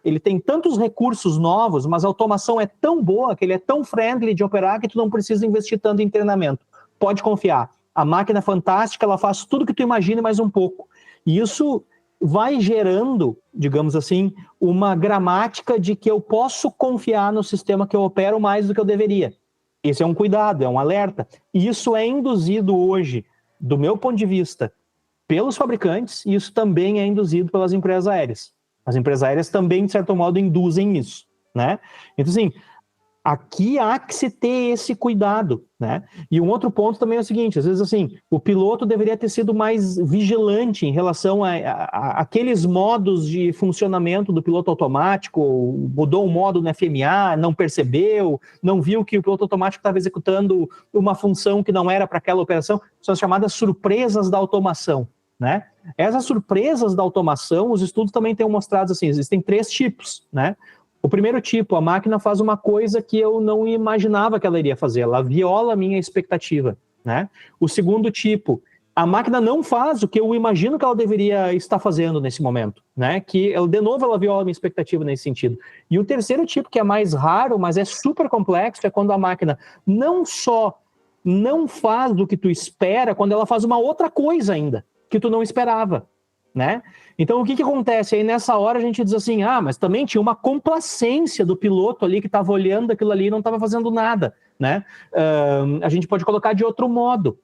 ele tem tantos recursos novos, mas a automação é tão boa, que ele é tão friendly de operar, que tu não precisa investir tanto em treinamento. Pode confiar. A máquina é fantástica, ela faz tudo que tu imagina e mais um pouco. E isso vai gerando, digamos assim, uma gramática de que eu posso confiar no sistema que eu opero mais do que eu deveria. Esse é um cuidado, é um alerta. E isso é induzido hoje, do meu ponto de vista, pelos fabricantes, e isso também é induzido pelas empresas aéreas. As empresas aéreas também, de certo modo, induzem isso, né? Então, assim, aqui há que se ter esse cuidado, né? E um outro ponto também é o seguinte, às vezes, assim, o piloto deveria ter sido mais vigilante em relação a aqueles modos de funcionamento do piloto automático, mudou um modo no FMA, não percebeu, não viu que o piloto automático estava executando uma função que não era para aquela operação, são as chamadas surpresas da automação, né? Essas surpresas da automação, os estudos também têm mostrado assim, existem 3 tipos, né? O primeiro tipo, a máquina faz uma coisa que eu não imaginava que ela iria fazer, ela viola a minha expectativa, né? O segundo tipo, a máquina não faz o que eu imagino que ela deveria estar fazendo nesse momento, né? Que, de novo, ela viola a minha expectativa nesse sentido. E o terceiro tipo, que é mais raro, mas é super complexo, é quando a máquina não só não faz o que tu espera, quando ela faz uma outra coisa ainda, que tu não esperava, né? Então, o que acontece? Aí, nessa hora, a gente diz assim, mas também tinha uma complacência do piloto ali que estava olhando aquilo ali e não estava fazendo nada, né? A gente pode colocar de outro modo.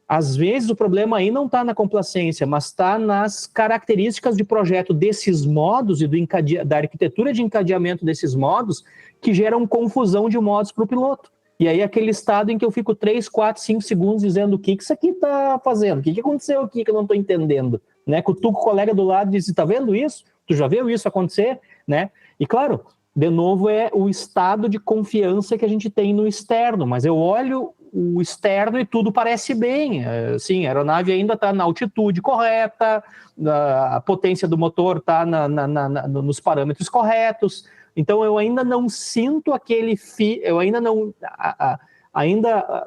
Às vezes, o problema aí não está na complacência, mas está nas características de projeto desses modos e da arquitetura de encadeamento desses modos que geram confusão de modos para o piloto. E aí, aquele estado em que eu fico 3, 4, 5 segundos dizendo o que isso aqui está fazendo, o que aconteceu aqui que eu não estou entendendo, né? Cutuca o colega do lado e diz, tá vendo isso? Tu já viu isso acontecer? Né? E claro, de novo, é o estado de confiança que a gente tem no externo, mas eu olho o externo e tudo parece bem, assim, a aeronave ainda está na altitude correta, a potência do motor está nos parâmetros corretos, então eu ainda não sinto eu ainda não,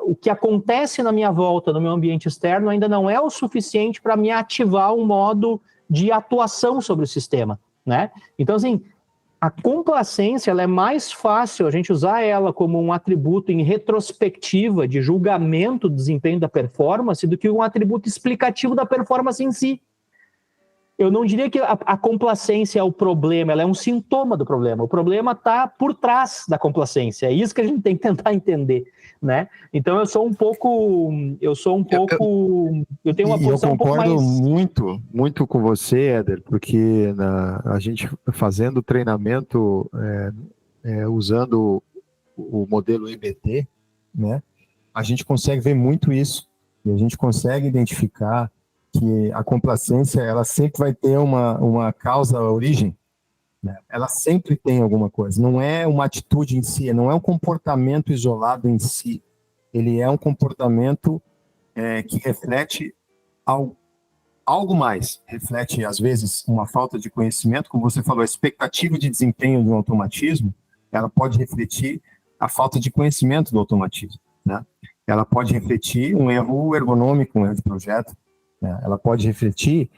o que acontece na minha volta, no meu ambiente externo, ainda não é o suficiente para me ativar um modo de atuação sobre o sistema, né? Então, assim, a complacência, ela é mais fácil a gente usar ela como um atributo em retrospectiva de julgamento do desempenho da performance do que um atributo explicativo da performance em si. Eu não diria que a complacência é o problema, ela é um sintoma do problema. O problema está por trás da complacência. É isso que a gente tem que tentar entender, né? Então eu tenho uma posição um pouco mais... Eu concordo muito com você, Éder, porque a gente fazendo treinamento usando o modelo EBT, né? A gente consegue ver muito isso e a gente consegue identificar que a complacência, ela sempre vai ter uma causa, origem, né? Ela sempre tem alguma coisa, não é uma atitude em si, não é um comportamento isolado em si, ele é um comportamento que reflete algo mais, reflete às vezes uma falta de conhecimento, como você falou, a expectativa de desempenho de um automatismo, ela pode refletir a falta de conhecimento do automatismo, né? Ela pode refletir um erro ergonômico, um erro de projeto, né? Ela pode refletir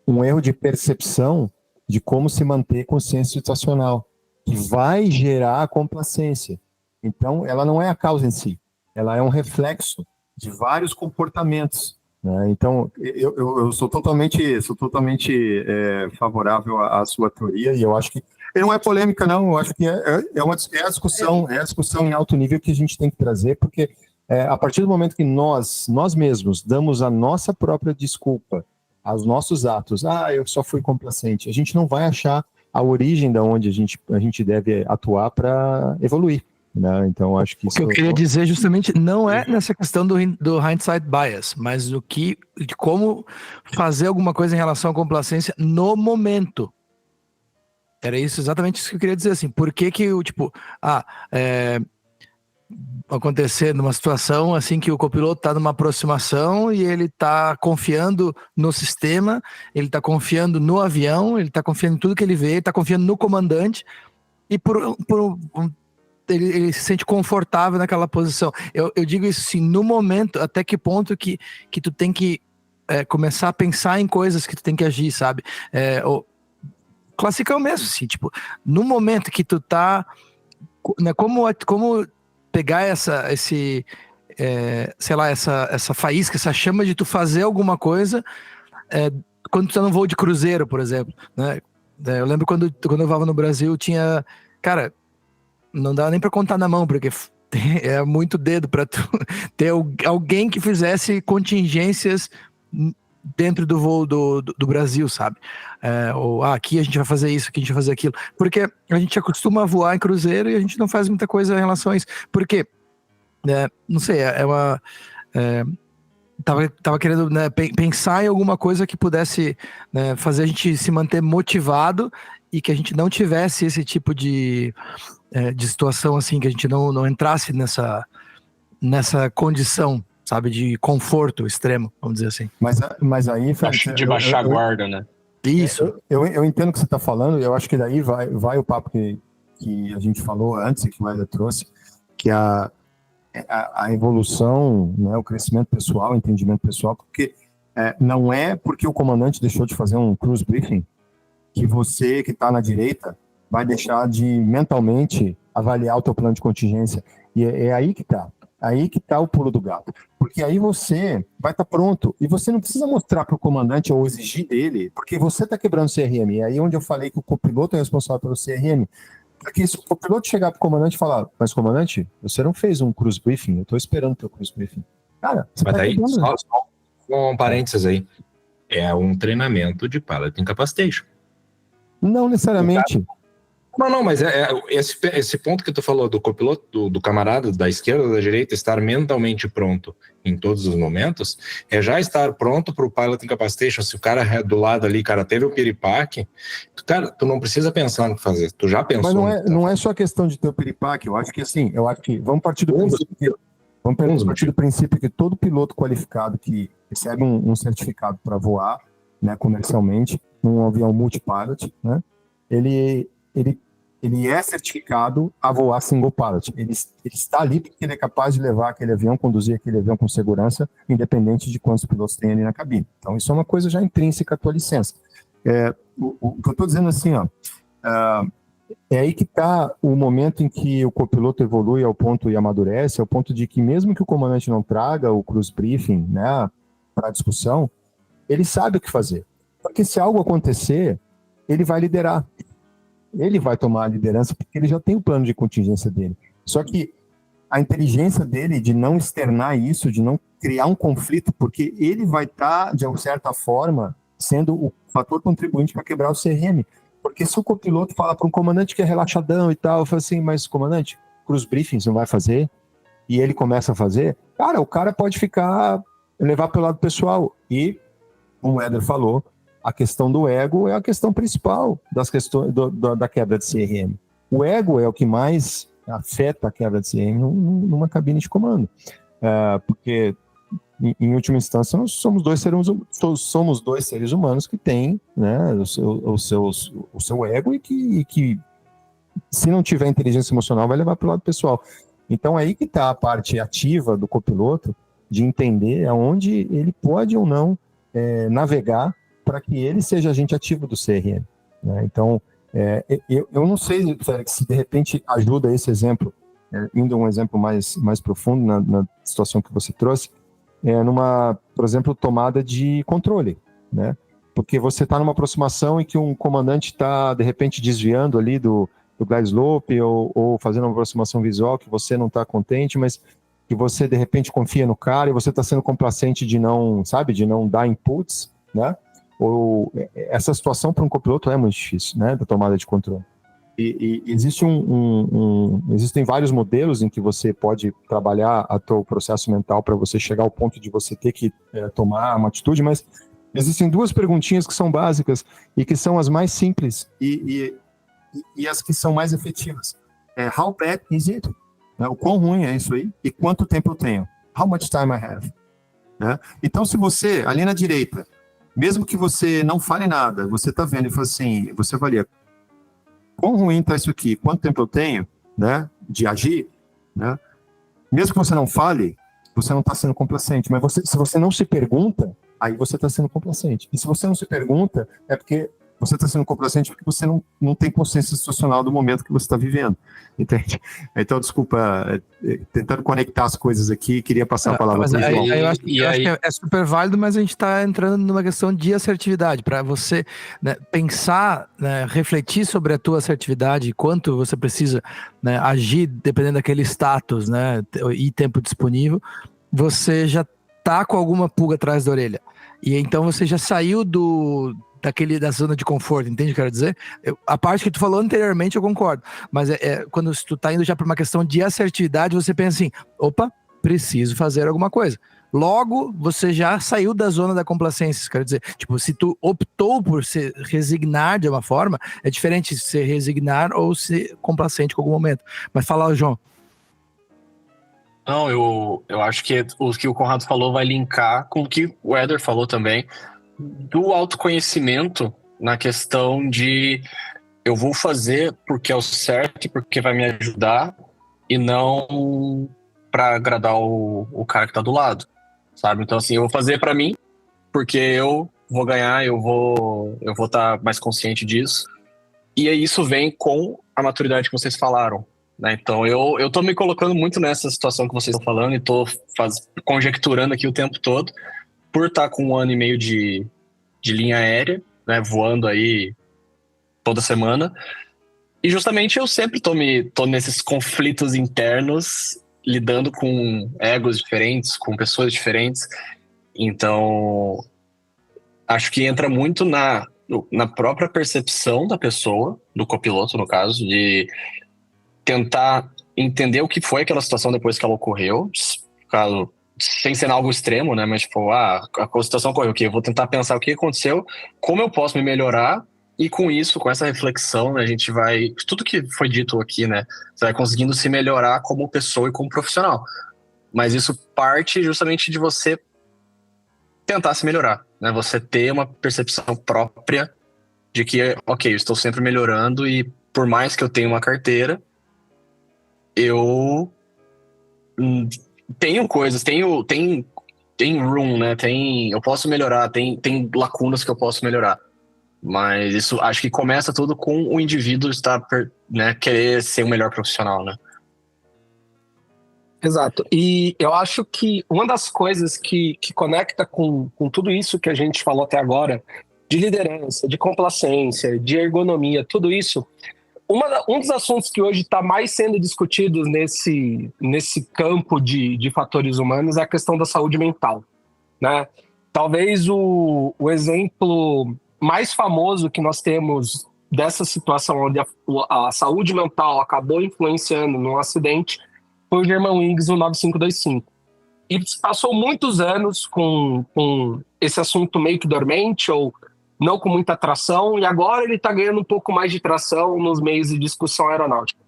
um erro de percepção de como se manter consciência situacional, que vai gerar complacência. Então, ela não é a causa em si, ela é um reflexo de vários comportamentos, né? Então, eu sou totalmente favorável à sua teoria, e eu acho que não é polêmica, não. Eu acho que é a discussão em alto nível que a gente tem que trazer, porque a partir do momento que nós mesmos damos a nossa própria desculpa aos nossos atos, eu só fui complacente, a gente não vai achar a origem da onde a gente deve atuar para evoluir, né? Então, acho que o que eu queria dizer justamente não é nessa questão do hindsight bias, mas de como fazer alguma coisa em relação à complacência no momento. Era exatamente isso que eu queria dizer, assim, por que acontecer numa situação assim que o copiloto está numa aproximação e ele está confiando no sistema, ele está confiando no avião, ele está confiando em tudo que ele vê, ele está confiando no comandante, e ele se sente confortável naquela posição. Eu digo isso assim, no momento, até que ponto que tu tem que começar a pensar em coisas que tu tem que agir, sabe? Classicão mesmo, assim, tipo, no momento que tu tá, né, como pegar essa faísca, essa chama de tu fazer alguma coisa, quando tu tá num voo de cruzeiro, por exemplo, né? Eu lembro quando eu voava no Brasil, tinha, cara, não dava nem pra contar na mão, porque é muito dedo pra tu ter alguém que fizesse contingências dentro do voo do Brasil, sabe? Aqui a gente vai fazer isso, aqui a gente vai fazer aquilo. Porque a gente acostuma a voar em cruzeiro e a gente não faz muita coisa em relação a isso. Porque, não sei, tava querendo, né, pensar em alguma coisa que pudesse, né, fazer a gente se manter motivado e que a gente não tivesse esse tipo de situação, assim, que a gente não entrasse nessa condição, sabe, de conforto extremo, vamos dizer assim. Mas aí... De baixar a guarda, né? Isso. Eu entendo o que você está falando, e eu acho que daí vai o papo que a gente falou antes, e que o Eder trouxe, que a evolução, né, o crescimento pessoal, o entendimento pessoal, porque não é porque o comandante deixou de fazer um cruise briefing que você, que está na direita, vai deixar de mentalmente avaliar o teu plano de contingência. E é aí que está. Aí que está o pulo do gato. Porque aí você vai estar pronto e você não precisa mostrar para o comandante ou exigir dele, porque você está quebrando o CRM. E aí onde eu falei que o copiloto é responsável pelo CRM. Porque se o copiloto chegar para o comandante e falar, mas comandante, você não fez um cruise briefing, eu estou esperando o teu cruise briefing. Cara, você mas tá aí, quebrando. só um parênteses aí. É um treinamento de pilot incapacitation. Não necessariamente. Não, mas esse ponto que tu falou do copiloto, do camarada da esquerda ou da direita estar mentalmente pronto em todos os momentos, já estar pronto para o pilot incapacitation. Se o cara é do lado ali, cara, teve o piripaque, cara, tu não precisa pensar no que fazer, tu já pensou. Mas não é só questão de ter o piripaque, eu acho que assim, vamos partir do princípio que todo piloto qualificado que recebe um certificado para voar, né, comercialmente, num avião multipilot, né, ele é certificado a voar single pilot. Ele está ali porque ele é capaz de levar aquele avião, conduzir aquele avião com segurança, independente de quantos pilotos tem ali na cabine. Então, isso é uma coisa já intrínseca à tua licença. O que eu estou dizendo assim, é aí que está o momento em que o copiloto evolui ao ponto e amadurece, ao ponto de que mesmo que o comandante não traga o cruise briefing, né, para a discussão, ele sabe o que fazer. Porque se algo acontecer, ele vai liderar. Ele vai tomar a liderança porque ele já tem o plano de contingência dele. Só que a inteligência dele de não externar isso, de não criar um conflito, porque ele vai estar, de uma certa forma, sendo o fator contribuinte para quebrar o CRM. Porque se o copiloto fala para um comandante que é relaxadão e tal, eu falo assim, mas comandante, cruise briefings não vai fazer? E ele começa a fazer, cara, o cara pode levar pelo lado pessoal. E, como o Eder falou, a questão do ego é a questão principal das questões da quebra de CRM. O ego é o que mais afeta a quebra de CRM numa cabine de comando. Porque, em última instância, nós somos dois seres humanos que têm, né, o seu ego e que se não tiver inteligência emocional, vai levar para o lado pessoal. Então, aí que está a parte ativa do copiloto, de entender aonde ele pode ou não navegar para que ele seja agente ativo do CRM. Né? Então, eu não sei, Félix, se de repente ajuda esse exemplo, indo a um exemplo mais profundo na situação que você trouxe, numa, por exemplo, tomada de controle, né? Porque você está numa aproximação em que um comandante está, de repente, desviando ali do glide slope ou fazendo uma aproximação visual que você não está contente, mas que você, de repente, confia no cara e você está sendo complacente de não dar inputs, né? Ou essa situação para um copiloto é muito difícil, né? Da tomada de controle. E existe existem vários modelos em que você pode trabalhar o teu processo mental para você chegar ao ponto de você ter que tomar uma atitude, mas existem duas perguntinhas que são básicas e que são as mais simples e as que são mais efetivas. How bad is it? O quão ruim é isso aí? E quanto tempo eu tenho? How much time I have? Né? Então, se você, ali na direita, mesmo que você não fale nada, você está vendo e fala assim, você avalia quão ruim está isso aqui, quanto tempo eu tenho, né, de agir, né? Mesmo que você não fale, você não está sendo complacente, mas se você não se pergunta, aí você está sendo complacente. E se você não se pergunta, é porque você está sendo complacente porque você não tem consciência situacional do momento que você está vivendo, entende? Então, desculpa, tentando conectar as coisas aqui, queria passar a palavra para o João. Eu acho que é super válido, mas a gente está entrando numa questão de assertividade, para você, né, pensar, né, refletir sobre a tua assertividade e quanto você precisa, né, agir dependendo daquele status, né, e tempo disponível, você já está com alguma pulga atrás da orelha. E então você já saiu da zona de conforto, entende o que eu quero dizer? A parte que tu falou anteriormente eu concordo, mas quando tu tá indo já para uma questão de assertividade, você pensa assim, opa, preciso fazer alguma coisa. Logo, você já saiu da zona da complacência, quero dizer, tipo, se tu optou por se resignar de uma forma, é diferente se resignar ou ser complacente em algum momento. Mas fala, João. Não, eu acho que o que o Conrado falou vai linkar com o que o Éder falou também, do autoconhecimento na questão de eu vou fazer porque é o certo, porque vai me ajudar e não para agradar o cara que tá do lado, sabe? Então, assim, eu vou fazer para mim porque eu vou ganhar, eu vou estar mais consciente disso. E aí isso vem com a maturidade que vocês falaram, né? Então, eu tô me colocando muito nessa situação que vocês estão falando e tô conjecturando aqui o tempo todo, por estar com 1 ano e meio de linha aérea, né, voando aí toda semana. E justamente eu sempre tô nesses conflitos internos, lidando com egos diferentes, com pessoas diferentes. Então, acho que entra muito na própria percepção da pessoa, do copiloto, no caso, de tentar entender o que foi aquela situação depois que ela ocorreu, caso sem ser algo extremo, né? Mas, tipo, a situação ocorreu, ok, eu vou tentar pensar o que aconteceu, como eu posso me melhorar, e com isso, com essa reflexão, né, a gente vai... Tudo que foi dito aqui, né? Você vai conseguindo se melhorar como pessoa e como profissional. Mas isso parte justamente de você tentar se melhorar, né? Você ter uma percepção própria de que, ok, eu estou sempre melhorando e por mais que eu tenha uma carteira, eu... tenho coisas, tem room, né? Eu posso melhorar, tem lacunas que eu posso melhorar. Mas isso acho que começa tudo com o indivíduo estar, né, querer ser um melhor profissional, né? Exato. E eu acho que uma das coisas que conecta com tudo isso que a gente falou até agora, de liderança, de complacência, de ergonomia, tudo isso, um dos assuntos que hoje está mais sendo discutido nesse campo de fatores humanos é a questão da saúde mental, né? Talvez o exemplo mais famoso que nós temos dessa situação onde a saúde mental acabou influenciando num acidente foi o Germanwings 9525. E passou muitos anos com esse assunto meio que dormente ou não com muita tração, e agora ele está ganhando um pouco mais de tração nos meios de discussão aeronáutica.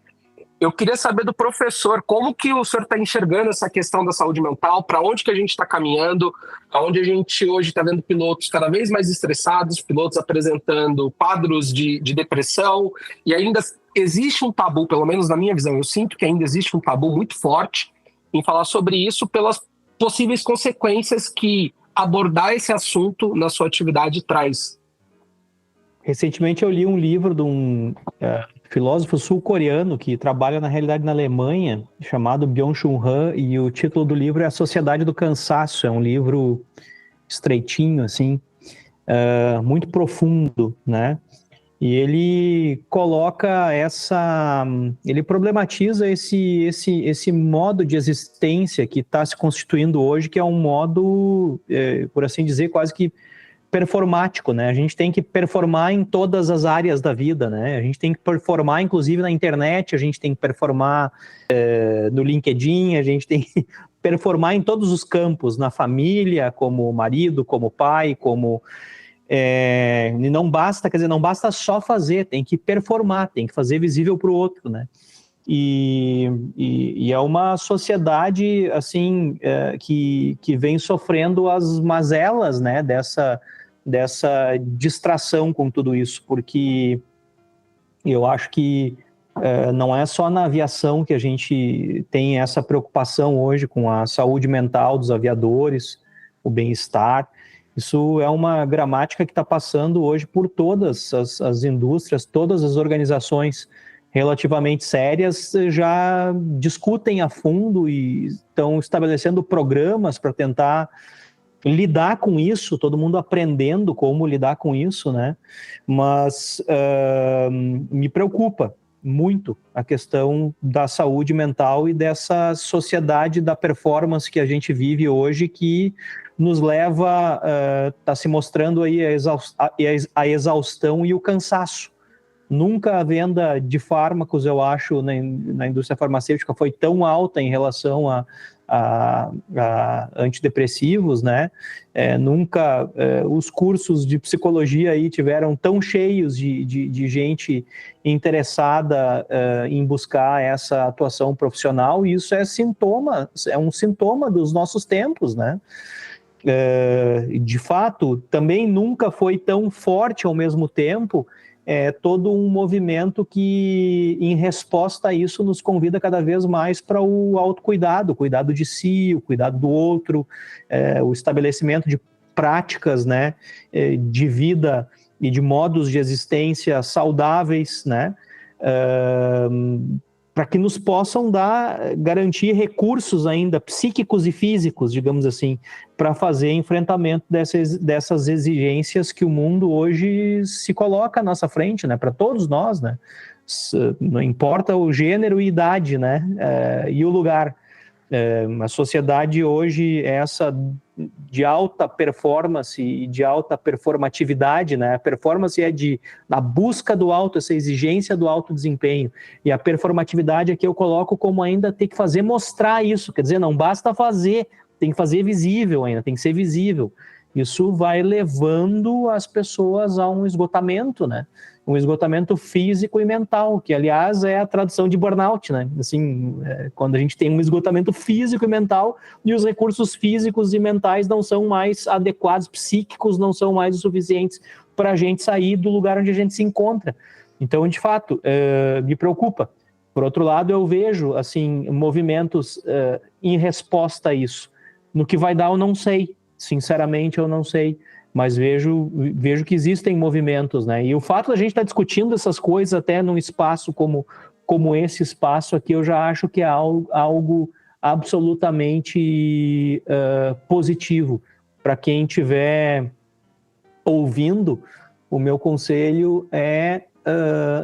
Eu queria saber do professor, como que o senhor está enxergando essa questão da saúde mental, para onde que a gente está caminhando, aonde a gente hoje está vendo pilotos cada vez mais estressados, pilotos apresentando quadros de depressão, e ainda existe um tabu, pelo menos na minha visão, eu sinto que ainda existe um tabu muito forte em falar sobre isso pelas possíveis consequências que abordar esse assunto na sua atividade traz. Recentemente eu li um livro de um filósofo sul-coreano que trabalha na realidade na Alemanha, chamado Byung-Chul Han, e o título do livro é A Sociedade do Cansaço. É um livro estreitinho, assim, muito profundo, né? E ele coloca ele problematiza esse modo de existência que está se constituindo hoje, que é um modo, por assim dizer, quase que performático, né? A gente tem que performar em todas as áreas da vida, né? A gente tem que performar, inclusive, na internet, a gente tem que performar no LinkedIn, a gente tem que performar em todos os campos, na família, como marido, como pai, como... não basta só fazer, tem que performar, tem que fazer visível para o outro, né? E é uma sociedade, assim, que vem sofrendo as mazelas, né, dessa distração com tudo isso, porque eu acho que não é só na aviação que a gente tem essa preocupação hoje com a saúde mental dos aviadores, o bem-estar. Isso é uma gramática que está passando hoje por todas as indústrias, todas as organizações relativamente sérias já discutem a fundo e estão estabelecendo programas para tentar lidar com isso, todo mundo aprendendo como lidar com isso, né? Mas me preocupa muito a questão da saúde mental e dessa sociedade da performance que a gente vive hoje, que nos leva, está se mostrando aí a exaustão e o cansaço. Nunca a venda de fármacos, eu acho, na indústria farmacêutica foi tão alta em relação a antidepressivos, né? Nunca os cursos de psicologia aí tiveram tão cheios de gente interessada em buscar essa atuação profissional, e isso é um sintoma dos nossos tempos, né? De fato, também nunca foi tão forte ao mesmo tempo todo um movimento que, em resposta a isso, nos convida cada vez mais para o autocuidado, o cuidado de si, o cuidado do outro, o estabelecimento de práticas, né, de vida e de modos de existência saudáveis, né, para que nos possam garantir recursos ainda psíquicos e físicos, digamos assim, para fazer enfrentamento dessas exigências que o mundo hoje se coloca à nossa frente, né, para todos nós, né, não importa o gênero e idade, né, e o lugar. A sociedade hoje é essa de alta performance e de alta performatividade, né? A performance é na busca do alto, essa exigência do alto desempenho, e a performatividade é que eu coloco como ainda ter que fazer mostrar isso, quer dizer, não basta fazer, tem que fazer visível ainda, tem que ser visível. Isso vai levando as pessoas a um esgotamento, né? Um esgotamento físico e mental, que, aliás, é a tradução de burnout, né? Assim, quando a gente tem um esgotamento físico e mental e os recursos físicos e mentais não são mais adequados, psíquicos não são mais o suficientes para a gente sair do lugar onde a gente se encontra. Então, de fato, me preocupa. Por outro lado, eu vejo, assim, movimentos em resposta a isso. No que vai dar, eu não sei. Sinceramente, eu não sei. Mas vejo que existem movimentos, né? E o fato da gente estar discutindo essas coisas até num espaço como esse espaço aqui, eu já acho que é algo absolutamente positivo. Para quem estiver ouvindo, o meu conselho é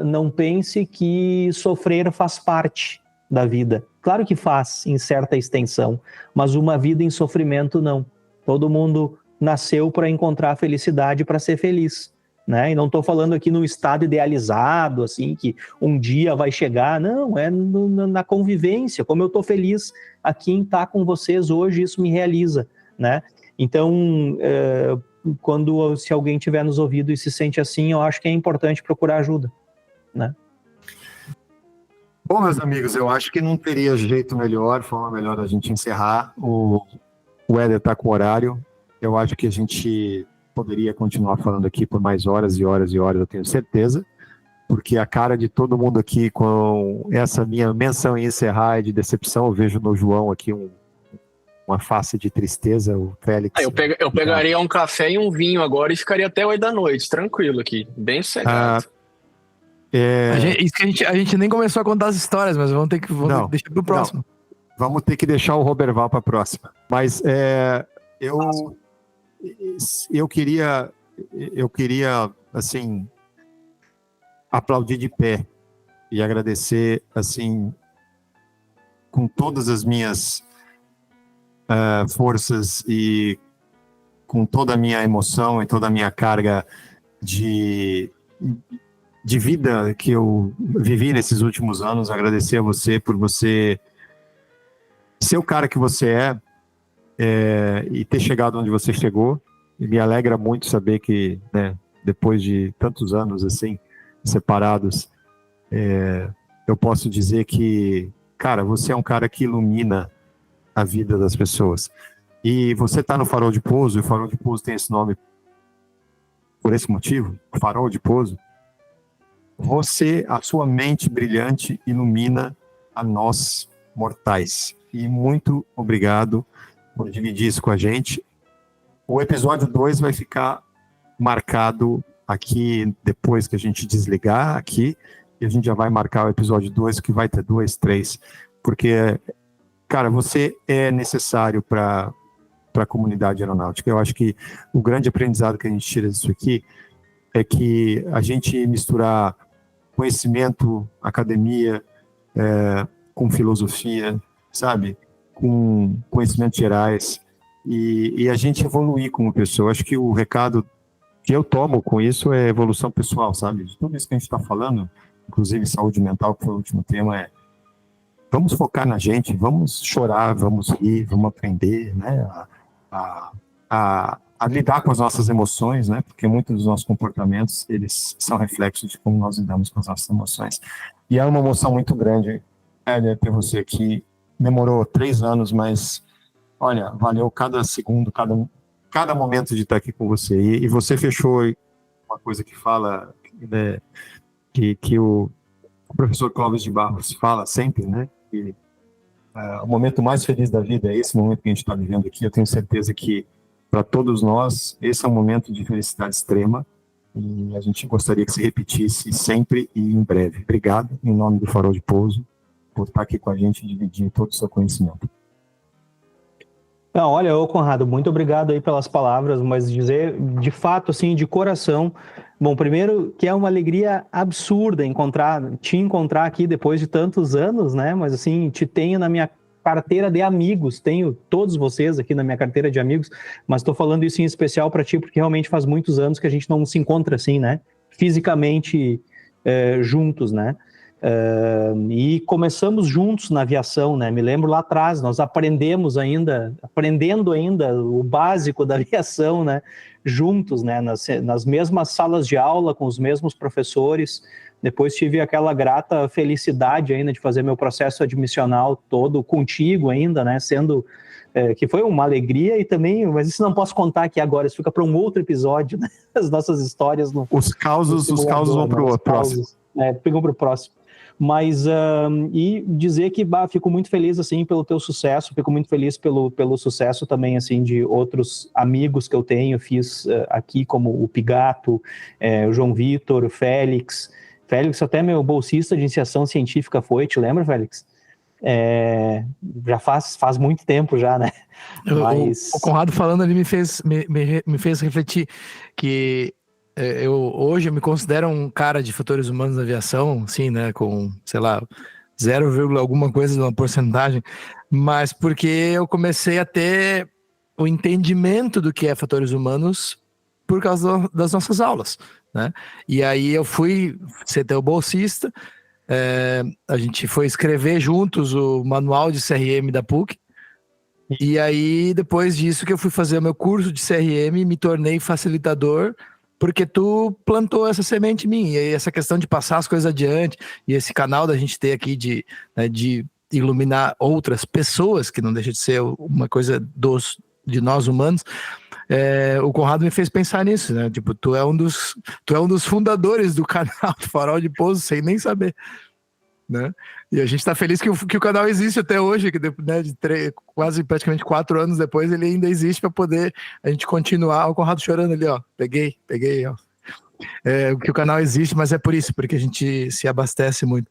não pense que sofrer faz parte da vida. Claro que faz, em certa extensão, mas uma vida em sofrimento não. Todo mundo nasceu para encontrar felicidade, para ser feliz, né? E não estou falando aqui num estado idealizado, assim, que um dia vai chegar, não, na convivência, como eu estou feliz aqui em estar com vocês hoje, isso me realiza, né? Então, se alguém tiver nos ouvido e se sente assim, eu acho que é importante procurar ajuda, né? Bom, meus amigos, eu acho que não teria jeito melhor, forma melhor da gente encerrar. O Éder está com horário. Eu acho que a gente poderia continuar falando aqui por mais horas e horas e horas, eu tenho certeza, porque a cara de todo mundo aqui com essa minha menção em encerrar e de decepção, eu vejo no João aqui uma face de tristeza, o Félix. Eu pegaria um café e um vinho agora e ficaria até 8 da noite, tranquilo aqui, bem sossegado. A gente nem começou a contar as histórias, mas vamos ter que deixar pro próximo. Não. Vamos ter que deixar o Roberval para a próxima. Mas eu queria assim aplaudir de pé e agradecer assim com todas as minhas forças e com toda a minha emoção e toda a minha carga de vida que eu vivi nesses últimos anos, agradecer a você por você ser o cara que você é e ter chegado onde você chegou. E me alegra muito saber que, né, depois de tantos anos assim separados, eu posso dizer que, cara, você é um cara que ilumina a vida das pessoas. E você está no Farol de Pouso, e o Farol de Pouso tem esse nome por esse motivo, Farol de Pouso. A sua mente brilhante ilumina a nós mortais. E muito obrigado por dividir isso com a gente. O episódio 2 vai ficar marcado aqui depois que a gente desligar aqui, e a gente já vai marcar o episódio 2, que vai ter 2, 3, porque, cara, você é necessário para a comunidade aeronáutica. Eu acho que o grande aprendizado que a gente tira disso aqui é que a gente misturar conhecimento, academia, com filosofia, sabe? Com conhecimentos gerais, e a gente evoluir como pessoa. Acho que o recado que eu tomo com isso é evolução pessoal, sabe? De tudo isso que a gente está falando, inclusive saúde mental, que foi o último tema, vamos focar na gente, vamos chorar, vamos rir, vamos aprender, né? A lidar com as nossas emoções, né? Porque muitos dos nossos comportamentos, eles são reflexos de como nós lidamos com as nossas emoções. E é uma emoção muito grande, ter você aqui. Demorou 3 anos, mas, olha, valeu cada segundo, cada momento de estar aqui com você. E você fechou uma coisa que fala, né, que o professor Clóvis de Barros fala sempre, né? Que o momento mais feliz da vida é esse momento que a gente está vivendo aqui. Eu tenho certeza que, para todos nós, esse é um momento de felicidade extrema, e a gente gostaria que se repetisse sempre e em breve. Obrigado, em nome do Farol de Pouso, por estar aqui com a gente e dividir todo o seu conhecimento. Não, olha, Conrado, muito obrigado aí pelas palavras, mas dizer de fato, assim, de coração, bom, primeiro que é uma alegria absurda te encontrar aqui depois de tantos anos, né, mas assim, te tenho na minha carteira de amigos, tenho todos vocês aqui na minha carteira de amigos, mas estou falando isso em especial para ti, porque realmente faz muitos anos que a gente não se encontra assim, né, fisicamente juntos, né. E começamos juntos na aviação, né? Me lembro lá atrás, nós aprendendo ainda o básico da aviação, né? Juntos, né? Nas mesmas salas de aula, com os mesmos professores. Depois tive aquela grata felicidade ainda de fazer meu processo admissional todo contigo ainda, né? Sendo que foi uma alegria e também, mas isso não posso contar aqui agora, isso fica para um outro episódio, né? As nossas histórias os causos vão para o próximo. Ficam para o próximo. Mas, e dizer que fico muito feliz, assim, pelo teu sucesso, fico muito feliz pelo sucesso também, assim, de outros amigos que eu fiz aqui, como o Pigato, o João Vitor, o Félix, até meu bolsista de iniciação científica te lembra, Félix? Já faz muito tempo já, né? Mas... O Conrado falando ali me fez refletir que hoje eu me considero um cara de fatores humanos na aviação, sim, né, com, sei lá, 0, alguma coisa de uma porcentagem, mas porque eu comecei a ter o entendimento do que é fatores humanos por causa das nossas aulas, né, e aí eu fui ser teu bolsista, a gente foi escrever juntos o manual de CRM da PUC, e aí depois disso que eu fui fazer o meu curso de CRM, me tornei facilitador porque tu plantou essa semente em mim, e aí essa questão de passar as coisas adiante, e esse canal da gente ter aqui de iluminar outras pessoas, que não deixa de ser uma coisa de nós humanos, o Conrado me fez pensar nisso, né? Tipo, tu é um dos fundadores do canal do Farol de Pouso, sem nem saber, né? E a gente tá feliz que o canal existe até hoje, que né, quase praticamente 4 anos depois ele ainda existe para poder a gente continuar. O Conrado chorando ali, ó, peguei, ó. Que o canal existe, mas é por isso, porque a gente se abastece muito.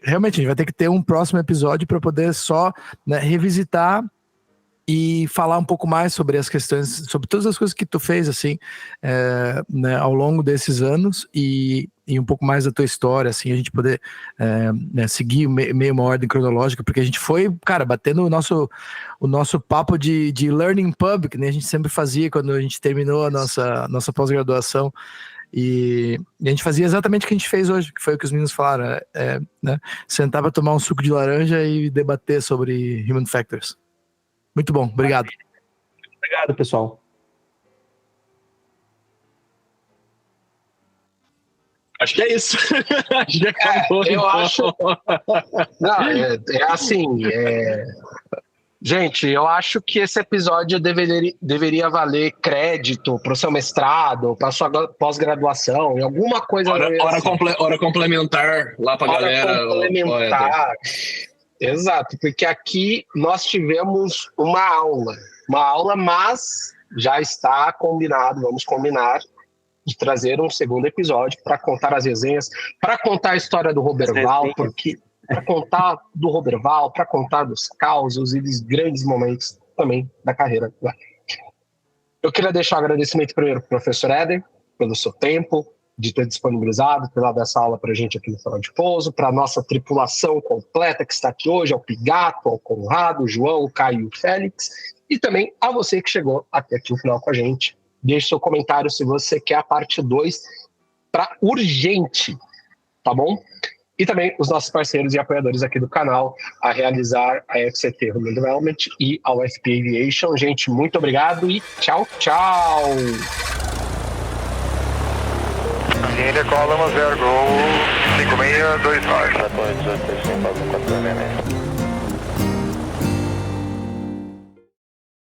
Realmente, a gente vai ter que ter um próximo episódio para poder só, né, revisitar e falar um pouco mais sobre as questões, sobre todas as coisas que tu fez, assim, né, ao longo desses anos e um pouco mais da tua história, assim, a gente poder né, seguir meio uma ordem cronológica, porque a gente foi, cara, batendo o nosso papo de Learning Pub, que nem a gente sempre fazia quando a gente terminou a nossa pós-graduação, e a gente fazia exatamente o que a gente fez hoje, que foi o que os meninos falaram, né, sentar para tomar um suco de laranja e debater sobre Human Factors. Muito bom, obrigado. Obrigado, pessoal. Acho que é isso. Eu acho. Não, assim. Gente, eu acho que esse episódio deveria valer crédito para o seu mestrado, para a sua pós-graduação, em alguma coisa. Hora complementar lá para a galera. Complementar. Exato, porque aqui nós tivemos uma aula, mas já está combinado, vamos combinar de trazer um segundo episódio para contar as resenhas, para contar a história do Roberval, para contar do Roberval, para contar dos causos e dos grandes momentos também da carreira. Eu queria deixar um agradecimento primeiro para o professor Éder, pelo seu tempo, de ter disponibilizado, ter dado essa aula para a gente aqui no Farol de Pouso, para a nossa tripulação completa que está aqui hoje, ao Pigato, ao Conrado, o João, o Caio e o Félix, e também a você que chegou até aqui no final com a gente. Deixe seu comentário se você quer a parte 2 para urgente, tá bom? E também os nossos parceiros e apoiadores aqui do canal a realizar a FCT Human Development e a UFP Aviation. Gente, muito obrigado e tchau, tchau! Intercom Lama 0 Gol 5629.